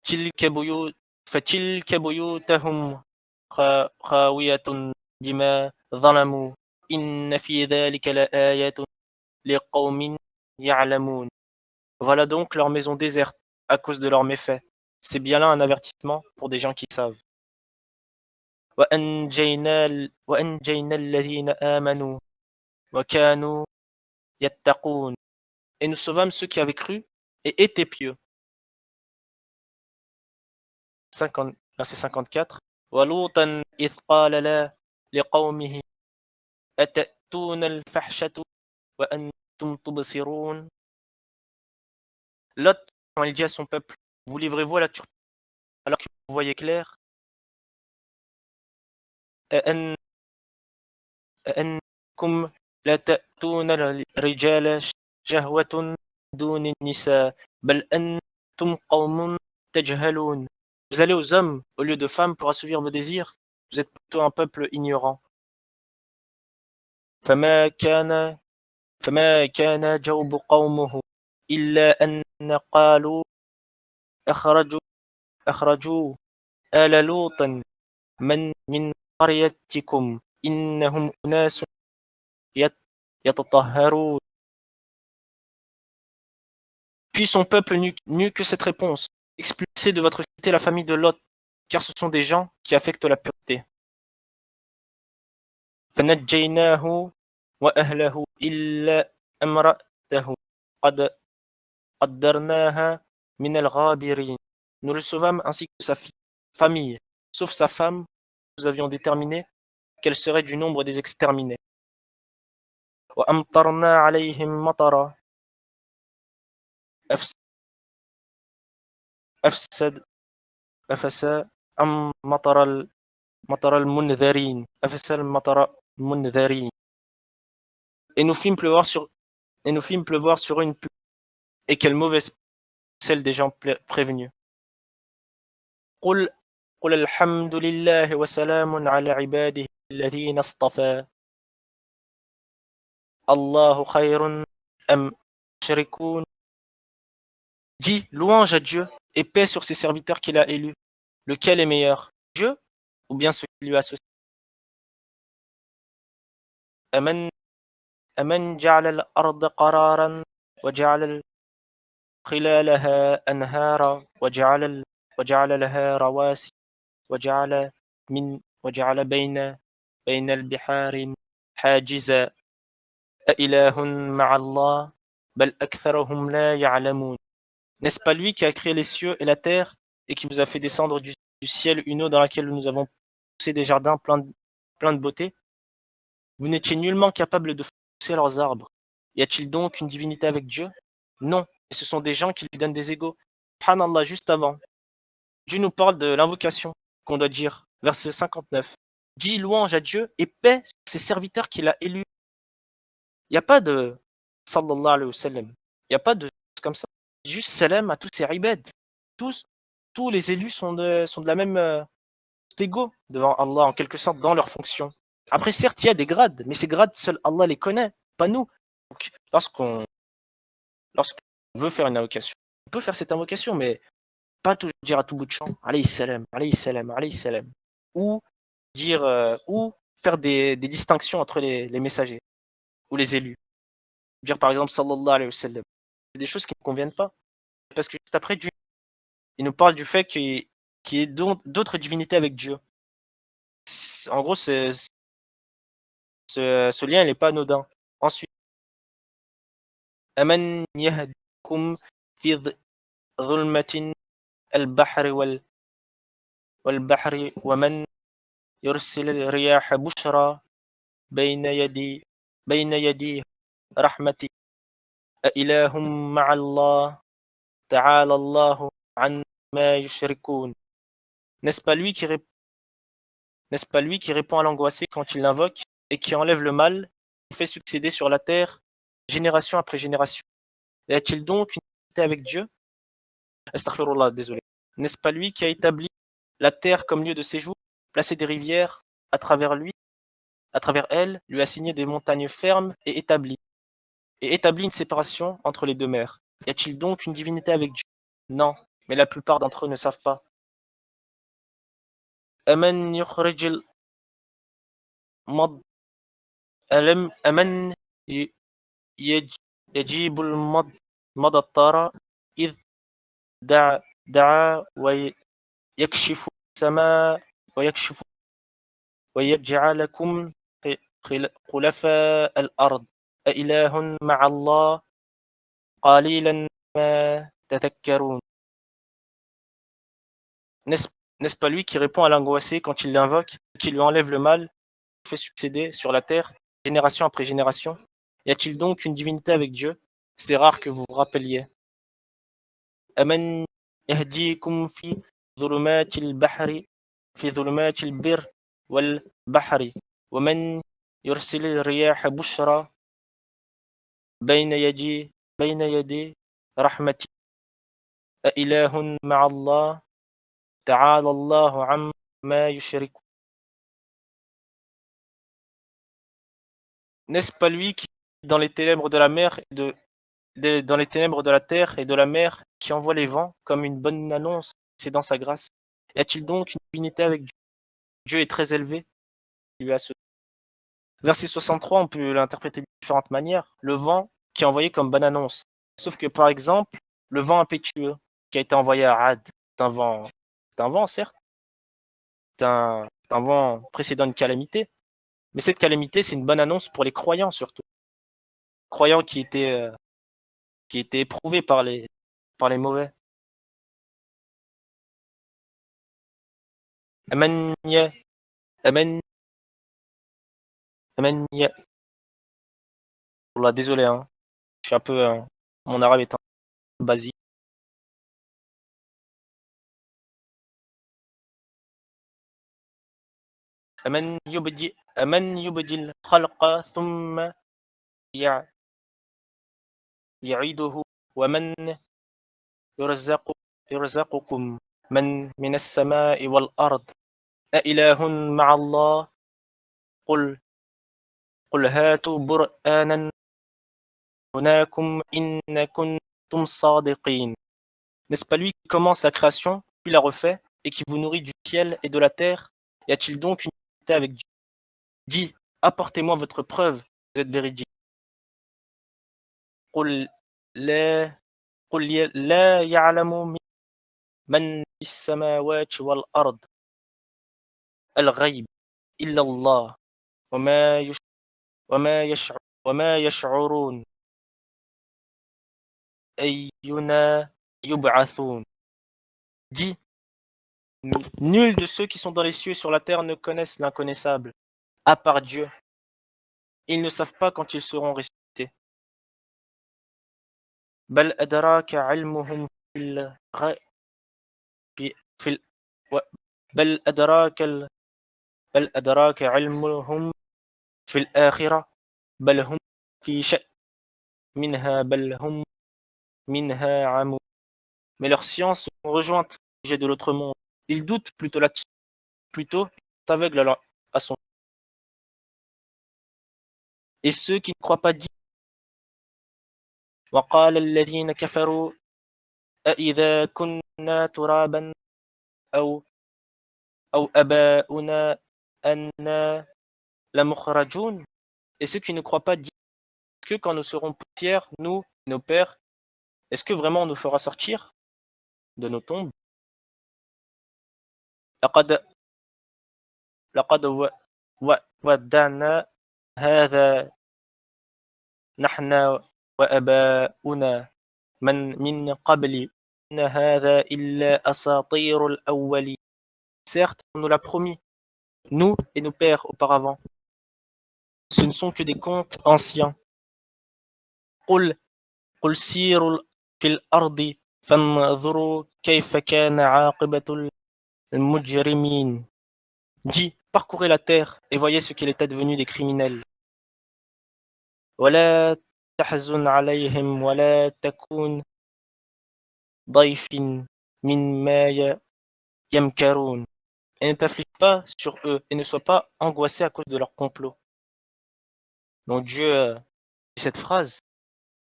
تلك فتلك بيوتهم خاوية بما ظلموا إن في ذلك لآيات لقوم يعلمون. Voilà donc leur maison déserte à cause de leurs méfaits. C'est bien là un avertissement pour des gens qui savent. وأنجينا الذين آمنوا وكانوا يتقون. Et nous sauvâmes ceux qui avaient cru et étaient pieux. 50, verset 54. وَلُوطًا إِذْ قَالَ لِقَوْمِهِ أَتَأْتُونَ الْفَحْشَةَ وَأَنْتُمْ تُبْصِرُونَ. Lot, quand il dit à son peuple, vous livrez-vous à la turpitude alors que vous voyez clair. أَأَنْكُمْ لَتَأْتُونَ الرِّجَالَ شَهْوَةً دُونِ النِّسَاءِ بَلْ أَنْتُمْ قَوْمٌ تَجْهَلُونَ. Vous allez aux hommes au lieu de femmes pour assouvir vos désirs. Vous êtes plutôt un peuple ignorant. فما كان جواب قومه إلا أن قالوا أخرجوا آل لوط من قريتكم إنهم أناس يتطهرون. Puis son peuple n'eut que cette réponse: expulsez de votre cité la famille de Lot, car ce sont des gens qui affectent la pureté. فنجيناه وأهله إلا امرأته قدرناها من الغابرين. Nous le sauvâmes ainsi que sa famille, sauf sa femme, nous avions déterminé qu'elle serait du nombre des exterminés. وأمطرنا عليهم مطرا أفسد مطر المنذرين. أفسد المطر المنذرين. Et nous fîmes pleuvoir sur une pluie. Et quelle mauvaise celle des gens prévenus. قل الحمد لله وسلام على عباده الذين اصطفى الله خير أم يشركون. Dis louange à Dieu et paix sur ses serviteurs qu'il a élus. Lequel est meilleur, Dieu ou bien ceux qui lui associent? أمن جعل الأرض قرارا وجعل خلالها أنهارا وجعل لها رواسي وجعل بين البحار حاجزا أإله مع الله بل أكثرهم لا يعلمون. N'est-ce pas lui qui a créé les cieux et la terre et qui vous a fait descendre du ciel une eau dans laquelle nous avons poussé des jardins pleins de beauté? Vous n'étiez nullement capable de pousser leurs arbres. Y a-t-il donc une divinité avec Dieu? Non, et ce sont des gens qui lui donnent des égaux. Subhanallah, juste avant, Dieu nous parle de l'invocation qu'on doit dire, verset 59. Dis louange à Dieu et paix sur ses serviteurs qu'il a élus. Il n'y a pas de sallallahu alayhi wa sallam. Il n'y a pas de choses comme ça. Juste salam à tous ces ibad. Tous les élus sont de la même égaux devant Allah en quelque sorte dans leurs fonctions. Après certes il y a des grades, mais ces grades seul Allah les connaît, pas nous. Donc lorsqu'on veut faire une invocation, on peut faire cette invocation, mais pas toujours dire à tout bout de champ alayhi salam, alayhi salam, alayhi salam, ou dire ou faire des distinctions entre les messagers ou les élus. Dire par exemple sallallahu alayhi wa sallam. C'est des choses qui ne conviennent pas. Parce que juste après, Dieu, il nous parle du fait qu'il y ait d'autres divinités avec Dieu. En gros, ce lien n'est pas anodin. Ensuite, أَمَنْ يَهْدِكُمْ فِي ظُلْمَةِ الْبَحْرِ وَالْبَحْرِ وَمَنْ يُرْسِلِ الرِّيَاحَ بُشْرًا بين يدي رحمته أإله مع الله تعالى الله عما يشركون. N'est-ce pas lui qui répond à l'angoissé quand il l'invoque et qui enlève le mal, qui fait succéder sur la terre génération après génération? Y a-t-il donc une unité avec Dieu? Astaghfirullah, désolé. N'est-ce pas lui qui a établi la terre comme lieu de séjour, placé des rivières à travers elle, lui a assigné des montagnes fermes et établi une séparation entre les deux mers? Y a-t-il donc une divinité avec Dieu? Non, mais la plupart d'entre eux ne savent pas. أمن يخرج المض أمن يجيب المضطر إذ دعا ويكشف السماء ويجعلكم خلفاء الأرض أإله مع الله قليلا ما تذكرون. N'est-ce pas lui qui répond à l'angoissé quand il l'invoque, qui lui enlève le mal, qui fait succéder sur la terre, génération après génération? Y a-t-il donc une divinité avec Dieu? C'est rare que vous vous rappeliez. أمن يهديكم في ظلمات البر والبحر ومن يرسل الرياح بشرى بين يدي رحمته أإله مع الله تعالى الله عما يشركون. N'est-ce pas lui qui, dans les ténèbres de la mer dans les ténèbres de la terre et de la mer, qui envoie les vents comme une bonne annonce, c'est dans sa grâce? Y a-t-il donc une divinité avec Dieu? Dieu est très élevé. Verset 63, on peut l'interpréter de différentes manières. Le vent qui est envoyé comme bonne annonce. Sauf que par exemple, le vent impétueux qui a été envoyé à Ad, c'est un vent certes, c'est un vent précédant une calamité, mais cette calamité c'est une bonne annonce pour les croyants surtout. Croyants qui étaient éprouvés par les mauvais. Amen, amen, amen. Désolé, hein. Je suis un peu, mon arabe est un peu basique. أمن يبدي الخلق ثم يعيده ومن يرزقكم من السماء والأرض أإله مع الله قل هاتوا برهانا هناكم إن كنتم صادقين. N'est-ce pas lui qui commence la création, puis la refait, et qui vous nourrit du ciel et de la terre? Y a-t-il donc une unité avec Dieu? Dis, apportez-moi votre preuve, vous êtes véridique. قل لا يعلم من في السماوات والأرض الغيب إلا الله وما يشعرون أينا يبعثون. Dis, nul de ceux qui sont dans les cieux et sur la terre ne connaissent l'inconnaissable, à part Dieu. Ils ne savent pas quand ils seront ressuscités. بل أدراك علمهم بل أدراك علمهم في الآخرة بل هم في شأن منها بل هم منها عمون. Mais leurs sciences sont rejointes au sujet de l'autre monde. Ils doutent plutôt là-dessus, plutôt aveugles à son. Et ceux qui ne croient pas disent وقال الذين كفروا أإذا كنا ترابا أو آباؤنا أنا لمخرجون. Et ceux qui ne croient pas disent que quand nous serons poussière, nous, nos pères, est-ce que vraiment on nous fera sortir de nos tombes? لقد ودعنا هذا نحن وآباؤنا من قبل إن هذا إلا أساطير الأولين. Certes, on nous l'a promis, nous et nos pères auparavant. Ce ne sont que des contes anciens. قل سيروا في الأرض فانظروا كيف كان عاقبة المجرمين. Dis, parcourez la terre et voyez ce qu'il est advenu des criminels. ولا تحزن عليهم ولا تكن ضيف مما يمكرون. Et ne t'afflige pas sur eux et ne sois pas angoissé à cause de leur complot. Donc Dieu dit cette phrase,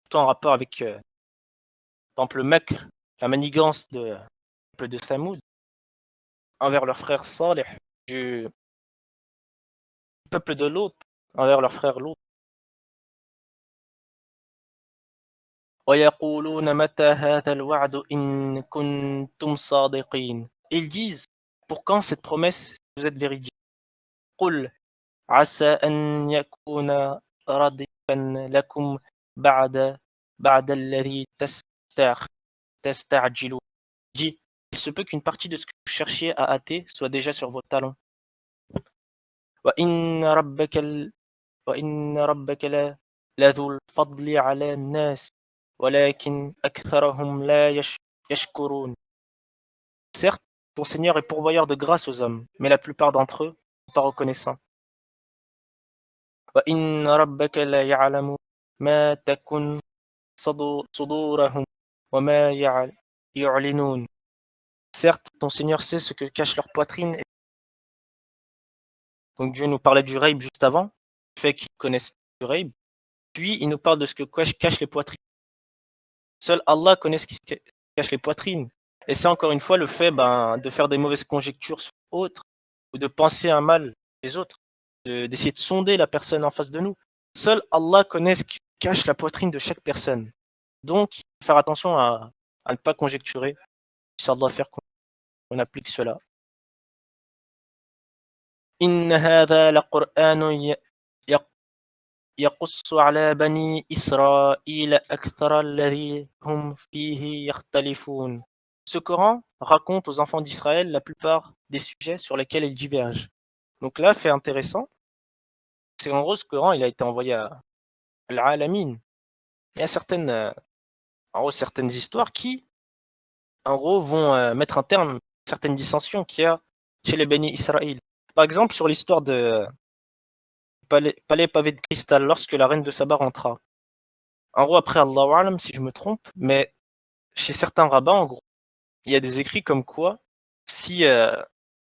tout en rapport avec par exemple le Makr, la manigance de Thamoud envers leur frère Salih. du peuple de Lot envers leur frère Lot. وَيَقُولُونَ مَتَى هَذَا الْوَعْدُ إِن كُنتُمْ صَادِقِينَ. Ils disent, pour quand cette promesse si vous êtes véridique? قُلْ عَسَى أَن يَكُونَ رَدِفًا لَكُمْ بعد الذي تستعجلون. Dis, il se peut qu'une partie de ce que vous cherchiez à hâter soit déjà sur vos talons. وَإِنَّ رَبَّكَ لَذُو الْفَضْلِ عَلَى النَّاسِ وَلَكِنْ أَكْثَرَهُمْ لَا يَشْكُرُونَ. Certes, ton Seigneur est pourvoyeur de grâce aux hommes, mais la plupart d'entre eux ne sont pas reconnaissants. وَإِنَّ رَبَّكَ لَيَعْلَمُ مَا تَكُنُّ صُدُورُهُمْ وَمَا يُعْلِنُونَ. Certes, ton Seigneur sait ce que cache leur poitrine. Donc Dieu nous parlait du ghaib juste avant, le fait qu'ils connaissent du ghaib. Puis il nous parle de ce que cachent les poitrines. Seul Allah connaît ce qui cache les poitrines. Et c'est encore une fois le fait de faire des mauvaises conjectures sur autres, ou de penser un mal des autres, d'essayer de sonder la personne en face de nous. Seul Allah connaît ce qui cache la poitrine de chaque personne. Donc, il faut faire attention à ne pas conjecturer. Ça doit faire qu'on applique cela. إن هذا لقرآن يقص على بني إسرائيل أكثر الذي هم فيه يختلفون. Ce Coran raconte aux enfants d'Israël la plupart des sujets sur lesquels ils divergent. Donc là, fait intéressant, c'est qu'en gros, ce Coran, il a été envoyé à l'Alamin. Il y a certaines histoires qui, en gros, vont mettre un terme à certaines dissensions qu'il y a chez les bénis Israël. Par exemple, sur l'histoire de palais pavé de cristal lorsque la reine de Saba rentra. En gros, après, Allahu Alam, si je me trompe, mais chez certains rabbins, en gros, il y a des écrits comme quoi, si,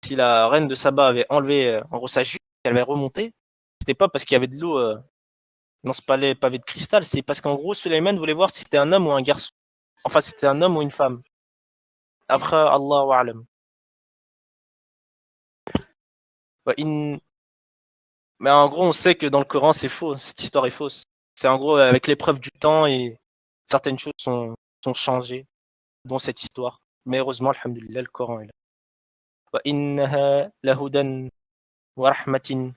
si la reine de Saba avait enlevé en gros sa jupe, qu'elle avait remonté, c'était pas parce qu'il y avait de l'eau dans ce palais pavé de cristal, c'est parce qu'en gros, Sulayman voulait voir si c'était un homme ou un garçon. Enfin, si c'était un homme ou une femme. Après, Allahu Alam. Mais en gros, on sait que dans le Coran, c'est faux. Cette histoire est fausse. C'est en gros avec l'épreuve du temps et certaines choses sont changées dans cette histoire. Mais heureusement, alhamdoulilah, le Coran est là. وَإِنَّهَا لَهُدًى وَرَحْمَةٍ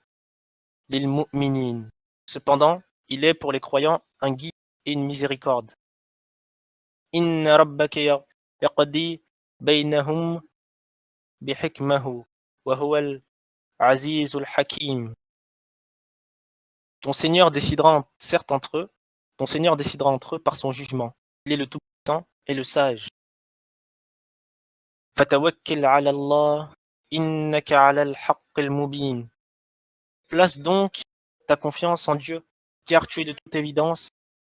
لِلْمُؤْمِنِينَ. Cependant, il est pour les croyants un guide et une miséricorde. إِنَّ رَبَّكَ يَقْضِي بَيْنَهُمْ بِحِكْمَهُ وَهُوَ الْعَزِيزُ الْحَكِيمُ. Ton Seigneur décidera certes entre eux, ton Seigneur décidera entre eux par son jugement. Il est le tout-puissant et le sage. فَتَوَكَّلْ عَلَى اللَّهِ إِنَّكَ عَلَى الْحَقِّ الْمُبِينِ. Place donc ta confiance en Dieu, car tu es de toute évidence.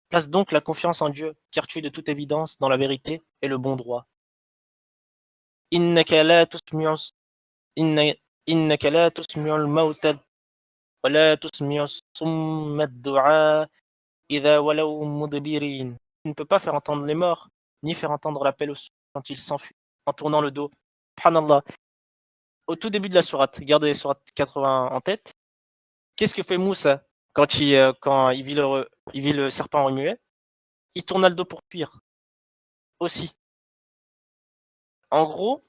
Place donc la confiance en Dieu, car tu es de toute évidence dans la vérité et le bon droit. إِنَّكَ لَا تُسْمِعُ الْمَوْتَى وَلَا تُسْمِعُ الصُّمَّ الدُّعَاءَ إِذَا وَلَوْا مُدْبِرِينَ. Tu ne peux pas faire entendre les morts, ni faire entendre l'appel aux sourds quand ils s'enfuient, en tournant le dos. Subhanallah. Au tout début de la sourate, gardez la sourate 80 en tête. Qu'est-ce que fait Moussa quand il vit le serpent remuer? Il tourna le dos pour fuir. Aussi. En gros,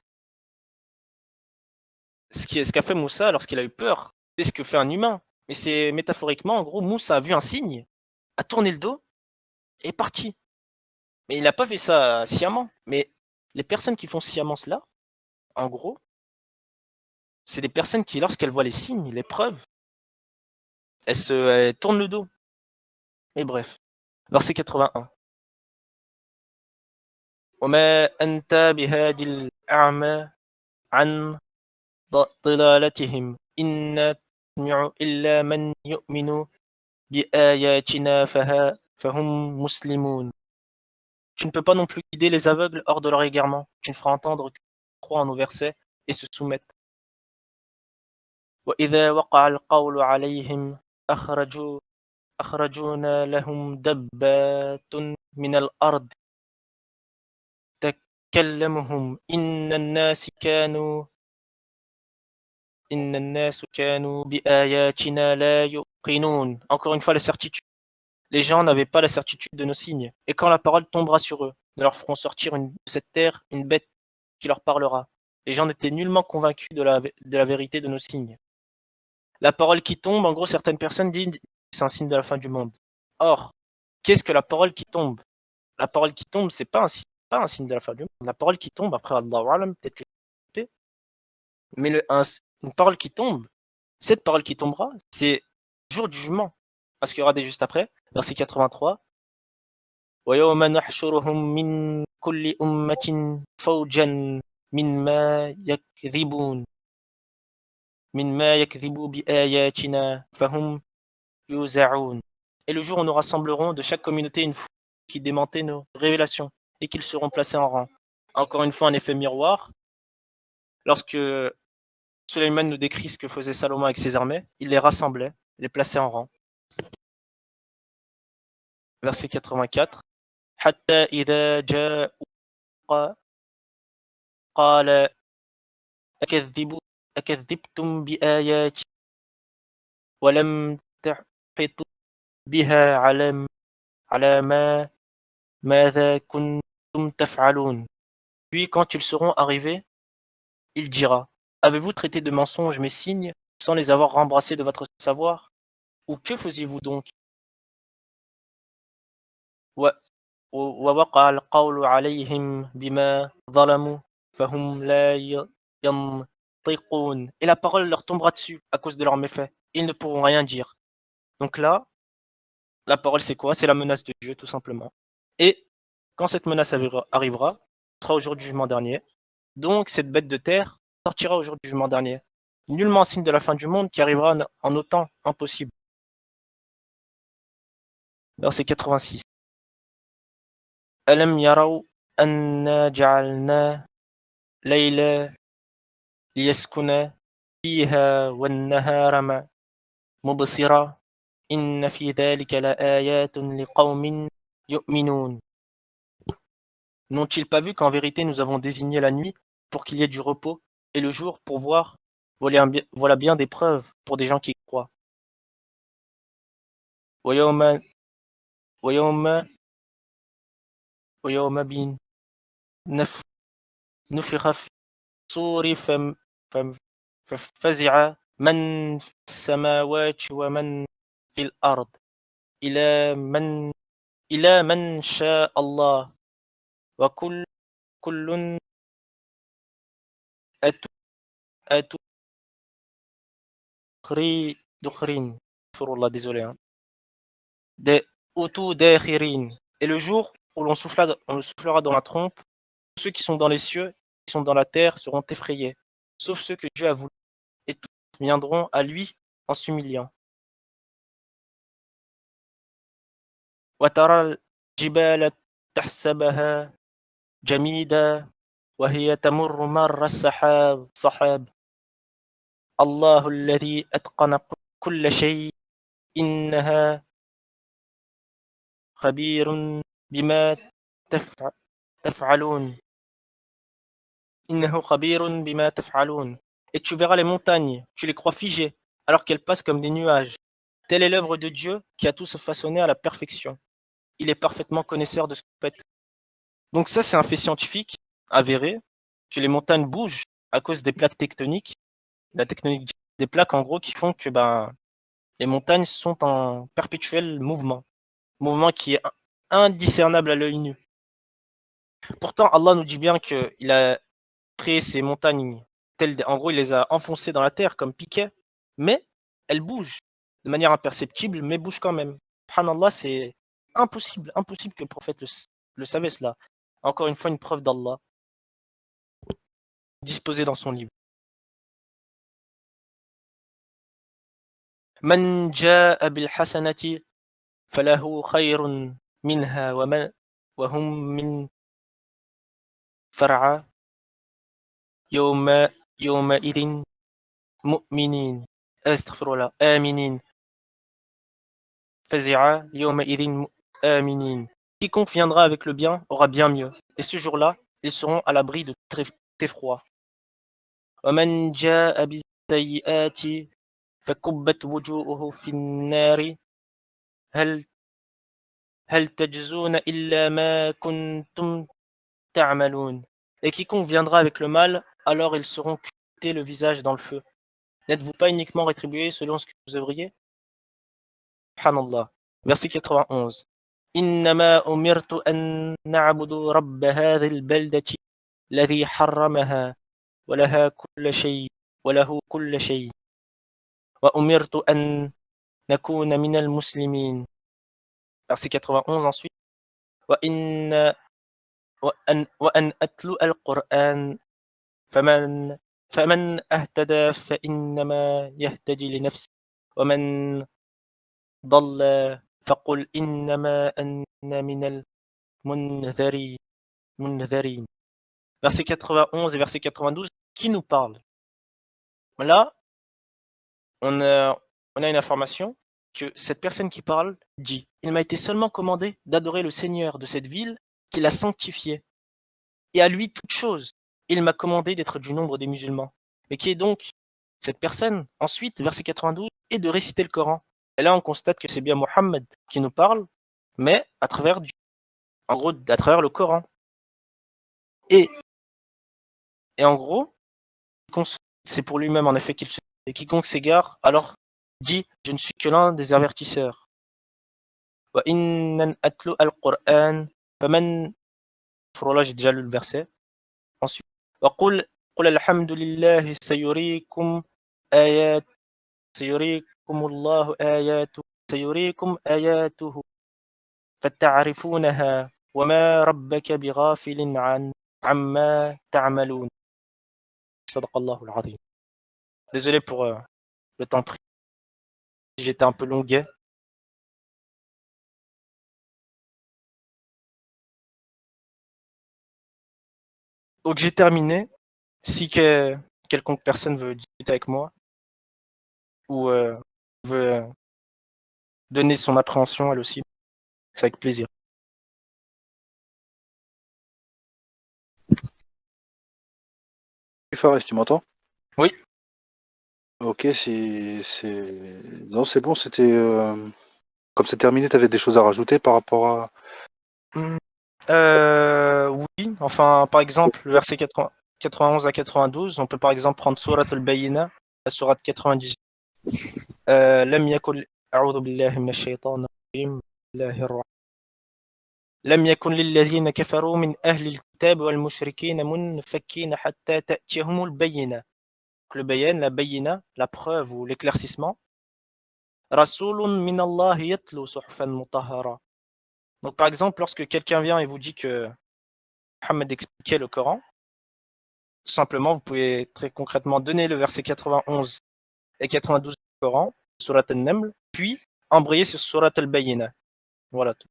ce qu'a fait Moussa lorsqu'il a eu peur, c'est ce que fait un humain. Mais c'est métaphoriquement, en gros, Moussa a vu un signe, a tourné le dos et est parti. Mais il n'a pas fait ça sciemment. Mais les personnes qui font sciemment cela, en gros, c'est des personnes qui, lorsqu'elles voient les signes, les preuves, elles tournent le dos. Et bref. Verset 81. وما أنت بهاد الأعمى عن ضلالتهم إن نسمع إلا من يؤمن بآياتنا فهم مسلمون. Tu ne peux pas non plus guider les aveugles hors de leur égarement. Tu ne feras entendre que croient en nos versets et se soumettent. وإذا وقع القول عليهم أخرجونا لهم دبات من الأرض تكلمهم إن الناس كانوا إن الناس كانوا بآياتنا لا يوقنون. Encore une fois, la certitude. Les gens n'avaient pas la certitude de nos signes. Et quand la parole tombera sur eux, nous leur ferons sortir de cette terre une bête qui leur parlera. Les gens n'étaient nullement convaincus de la vérité de nos signes. La parole qui tombe, en gros, certaines personnes disent que c'est un signe de la fin du monde. Or, qu'est-ce que la parole qui tombe? La parole qui tombe, c'est pas un signe de la fin du monde. La parole qui tombe, après Allah, peut-être que je sais, mais une parole qui tombe, cette parole qui tombera, c'est le jour du jugement. Parce qu'il y aura des juste après, verset 83. وَيَوْمَ نَحْشُرُهُم مِّن كُلِّ أُمَّةٍ فَوْجًا مِّمَّا يَكْذِبُ بِآيَاتِنَا فَهُمْ يُوزَعُونَ. Et le jour où nous rassemblerons de chaque communauté une foule qui démentait nos révélations et qu'ils seront placés en rang. Encore une fois, un effet miroir. Lorsque Sulayman nous décrit ce que faisait Salomon avec ses armées, il les rassemblait, les plaçait en rang. Verset 84. حتى إذا جاءوا قال أكذبتم بآياتي ولم تحيطوا بها على ماذا كنتم تفعلون. Puis quand ils seront arrivés, il dira: Avez-vous traité de mensonges mes signes sans les avoir rembrassés de votre savoir? Ou que faisiez-vous donc? ووقع القول عليهم بما ظلموا فهم لا ينطقون. Et la parole leur tombera dessus à cause de leurs méfaits. Ils ne pourront rien dire. Donc là, la parole c'est quoi? C'est la menace de Dieu tout simplement. Et quand cette menace arrivera, ce sera au jour du jugement dernier. Donc cette bête de terre sortira au jour du jugement dernier. Nullement signe de la fin du monde qui arrivera en autant impossible. Verset 86. ألم يروا أنا جعلنا ليلا ليسكن فيها والنهار مبصرا إن في ذلك لآيات لقوم يؤمنون. N'ont-ils pas vu qu'en vérité nous avons désigné la nuit pour qu'il y ait du repos et le jour pour voir? Voilà bien des preuves pour des gens qui croient. ويوم بين نفخ في الصور ففزع من في السماوات ومن في الأرض إلى من شاء الله وكل أتوا دخرين. Désolé. Hein. Dakhirin. Et le jour où on le soufflera dans la trompe, ceux qui sont dans les cieux, qui sont dans la terre, seront effrayés, sauf ceux que Dieu a voulu, et tous viendront à lui en s'humiliant. وترى الجبال تحسبها جميدا وهي تمر مر السحاب الله الذي أتقن كل شيء إنها خبير بما تفعلون. إنه خبير بما تفعلون. Et tu verras les montagnes, tu les crois figées, alors qu'elles passent comme des nuages. Telle est l'œuvre de Dieu qui a tout façonné à la perfection. Il est parfaitement connaisseur de ce que vous faites. Donc ça, c'est un fait scientifique avéré, que les montagnes bougent à cause des plaques tectoniques. La tectonique des plaques, en gros, qui font que les montagnes sont en perpétuel mouvement. Mouvement qui est indiscernable à l'œil nu. Pourtant, Allah nous dit bien qu'il a créé ces montagnes, en gros, il les a enfoncées dans la terre comme piquets, mais elles bougent de manière imperceptible, mais bougent quand même. Subhanallah, c'est impossible que le prophète le savait cela. Encore une fois, une preuve d'Allah disposée dans son livre. من جاء بالحسنة فله خير منها وهم من فرع يومئذ مؤمنين استغفر الله آمنين فزع يومئذ آمنين. Quiconque viendra avec le bien aura bien mieux, et ce jour-là, ils seront à l'abri de tout effroi. ومن جاء السيئات فكبت وجوههم في النار هل تجزون إلا ما كنتم تعملون. Et quiconque viendra avec le mal, alors ils seront cuités le visage dans le feu. N'êtes-vous pas uniquement rétribués selon ce que vous œuvriez? Subhanallah. Verset 91. إنما أمرت أن نعبد رب هذه البلدة الذي حرمها وله كل شيء وأمرت أن نكون من المسلمين. Verset 91 ensuite. وأن أتلو القرآن فمن اهتدى فإنما يهتدي لنفسه ومن ضل فقل إنما أنا من المنذرين. Verset 91 et verset 92, qui nous parle? Là, on a une information que cette personne qui parle dit: il m'a été seulement commandé d'adorer le Seigneur de cette ville qui l'a sanctifié, et à lui toute chose. Il m'a commandé d'être du nombre des musulmans. Mais qui est donc cette personne? Ensuite, verset 92, et de réciter le Coran. Et là, on constate que c'est bien Mohammed qui nous parle, mais à travers à travers le Coran. Et en gros, c'est pour lui-même en effet qu'il se dit. Et quiconque s'égare, alors dit: je ne suis que l'un des avertisseurs. وَإِنَّ أَتْلُ الْقُرْآنَ فَمَنْ. Là, j'ai déjà lu le verset. Ensuite, وَقُلْ الْحَمْدُ لِلَّهِ سَيُرِيكُمْ آياته فَتَعْرِفُونَهَا وَمَا رَبَّكَ بِغَافِلٍ عَمَّا تَعْمَلُونَ. صدق الله العظيم. Désolé pour le temps pris. J'étais un peu longuet. Donc j'ai terminé. Si quelconque personne veut discuter avec moi ou veut donner son appréhension elle aussi, c'est avec plaisir.
Fares, tu m'entends?
Oui.
Ok, non, c'est bon, c'était... Comme c'est terminé, tu avais des choses à rajouter par rapport à...
Oui, enfin par exemple le verset 91 à 92, on peut par exemple prendre Surat al-Bayyina, la Surat 98. لم يكن أعوذ بالله من الشيطان الرجيم لم يكن للذين كفروا من أهل الكتاب والمشركين منفكين حتى تأتيهم البينة. Le bayan, la bayina, la preuve ou l'éclaircissement. Rasulun min Allah yatlu suhufan mutahhara. Donc par exemple, lorsque quelqu'un vient et vous dit que Mohammed expliquait le Coran, tout simplement, vous pouvez très concrètement donner le verset 91 et 92 du Coran, Surat al-Naml, puis embrayer sur Surat al-Bayyina. Voilà tout.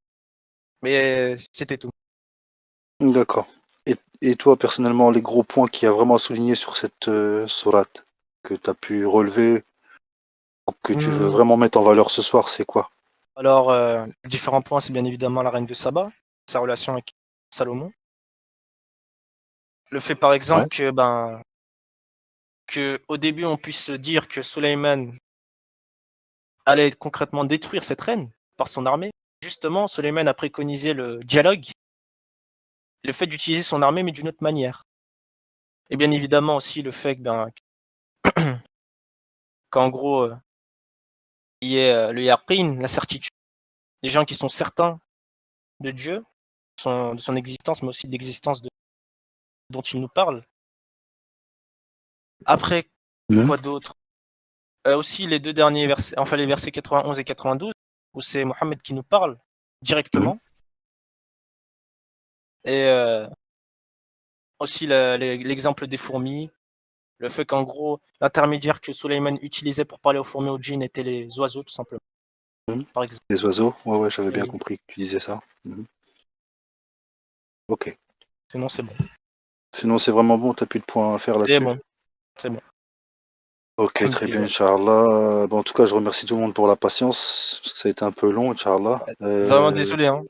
Mais c'était tout.
D'accord. Et toi, personnellement, les gros points qu'il y a vraiment à souligner sur cette sourate que tu as pu relever ou que tu veux vraiment mettre en valeur ce soir, c'est quoi?
Alors, différents points, c'est bien évidemment la reine de Saba, sa relation avec Salomon. Le fait par exemple que au début on puisse se dire que Sulayman allait concrètement détruire cette reine par son armée. Justement, Sulayman a préconisé le dialogue, le fait d'utiliser son armée mais d'une autre manière. Et bien évidemment aussi le fait qu'en gros il y ait le yaqin, la certitude, des gens qui sont certains de Dieu, de son existence, mais aussi de l'existence dont il nous parle. Après, quoi d'autre? Aussi les deux derniers versets, enfin les versets 91 et 92, où c'est Mohammed qui nous parle directement. Et aussi l'exemple des fourmis, le fait qu'en gros, l'intermédiaire que Sulayman utilisait pour parler aux fourmis, aux djinns, étaient les oiseaux, tout simplement. Par exemple.
Les oiseaux? Ouais, j'avais bien compris que tu disais ça. Ok.
Sinon, c'est bon.
Sinon, c'est vraiment bon, t'as plus de points à faire là-dessus?
C'est bon.
Ok, très bien, Inch'Allah. Bon, en tout cas, je remercie tout le monde pour la patience, parce que ça a été un peu long, Inch'Allah.
Vraiment désolé, hein.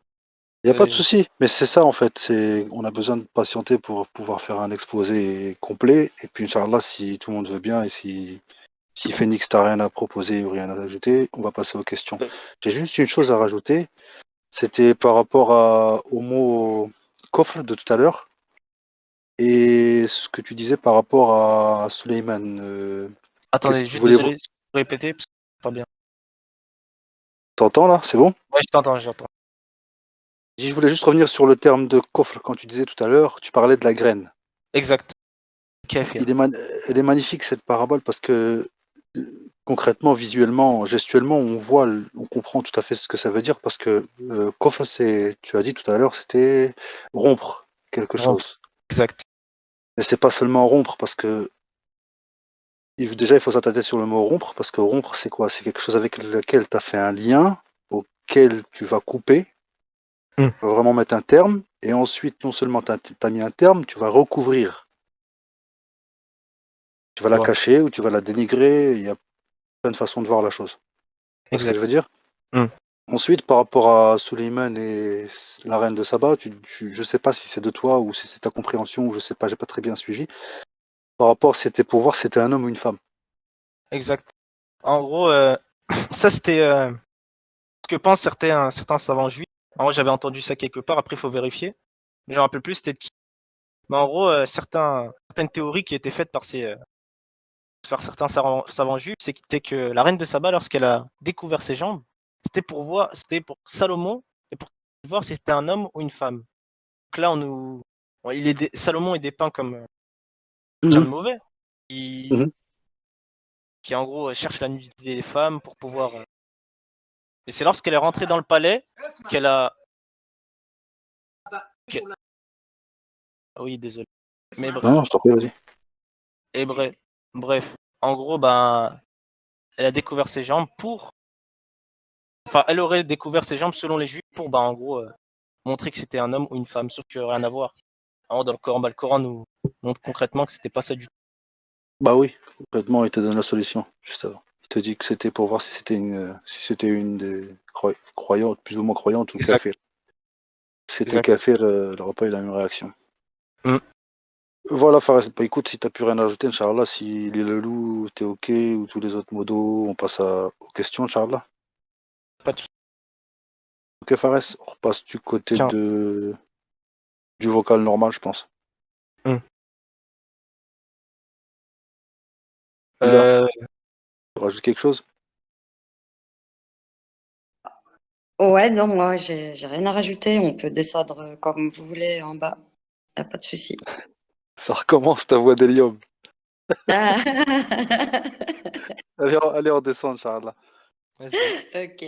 Il n'y a pas de souci, mais c'est ça en fait, on a besoin de patienter pour pouvoir faire un exposé complet, et puis Inch'Allah, si tout le monde veut bien, et si Si Phoenix, t'as rien à proposer ou rien à ajouter, on va passer aux questions.
Ouais.
J'ai juste une chose à rajouter. C'était par rapport au mot coffre de tout à l'heure et ce que tu disais par rapport à Suleiman. Qu'est-ce
Attendez,
qu'il
juste
voulait...
désolé, répéter, parce que c'est pas bien.
T'entends là? C'est bon?
Ouais, je t'entends, j'entends.
Je voulais juste revenir sur le terme de coffre. Quand tu disais tout à l'heure, tu parlais de la graine.
Exact. Kafir.
Il est Elle est magnifique cette parabole parce que concrètement, visuellement, gestuellement, on voit, on comprend tout à fait ce que ça veut dire parce que coffre, c'est, tu as dit tout à l'heure, c'était rompre quelque
Rompre.
chose.
Exact.
Mais c'est pas seulement rompre parce que déjà il faut s'attarder sur le mot rompre parce que rompre c'est quoi? C'est quelque chose avec lequel tu as fait un lien, auquel tu vas couper,
Hmm.
tu vas vraiment mettre un terme et ensuite non seulement tu as mis un terme, tu vas recouvrir. Tu vas la
Ouais.
cacher ou tu vas la dénigrer, il y a plein de façons de voir la chose. Tu vois ce que
Exact.
je veux dire?
Hmm.
Ensuite, par rapport à Suleiman et la reine de Saba, je sais pas si c'est de toi ou si c'est ta compréhension, ou je sais pas, j'ai pas très bien suivi. Par rapport, c'était pour voir si c'était un homme ou une femme.
Exact. En gros, ça c'était ce que pensent certains savants juifs. En gros, j'avais entendu ça quelque part, après il faut vérifier. Je me rappelle plus c'était de qui. Mais en gros, certaines théories qui étaient faites par certains savants juifs, c'était que la reine de Saba, lorsqu'elle a découvert ses jambes, c'était pour Salomon et pour voir si c'était un homme ou une femme. Donc là, Salomon est dépeint comme quelqu'un de mauvais, qui,
Mhm.
qui en gros cherche la nudité des femmes pour pouvoir. Et c'est lorsqu'elle est rentrée dans le palais qu'elle a. que- Ah oui, désolé. Mais
Non, non, je t'en prie, vas-y.
et bref, en gros, ben, elle a découvert ses jambes Enfin, elle aurait découvert ses jambes selon les juifs pour, ben, en gros, montrer que c'était un homme ou une femme, sauf que rien à voir. Alors, dans le Coran nous montre concrètement que c'était pas ça du tout.
Bah oui, complètement, il te donne la solution, juste avant. Il te dit que c'était pour voir si c'était une des croyantes, plus ou moins croyantes ou
Exact,
kafir. Si c'était
exact.
kafir, elle n'aurait pas eu la même réaction.
Mm.
Voilà, Fares, bah écoute, si t'as plus rien à ajouter, Inch'Allah, si le loup, t'es ok, ou tous les autres modos, on passe aux questions, Inch'Allah.
Pas de souci.
Ok, Fares, on repasse du côté
Tiens.
du vocal normal, je pense.
Mm.
Ila,
Euh,
tu rajoutes quelque chose?
Ouais, non, moi, j'ai rien à rajouter. On peut descendre comme vous voulez en bas. Y a pas de souci.
Ça recommence ta voix d'hélium.
Ah.
Allez, on descend, Inch'Allah.
Vas-y.
Ok.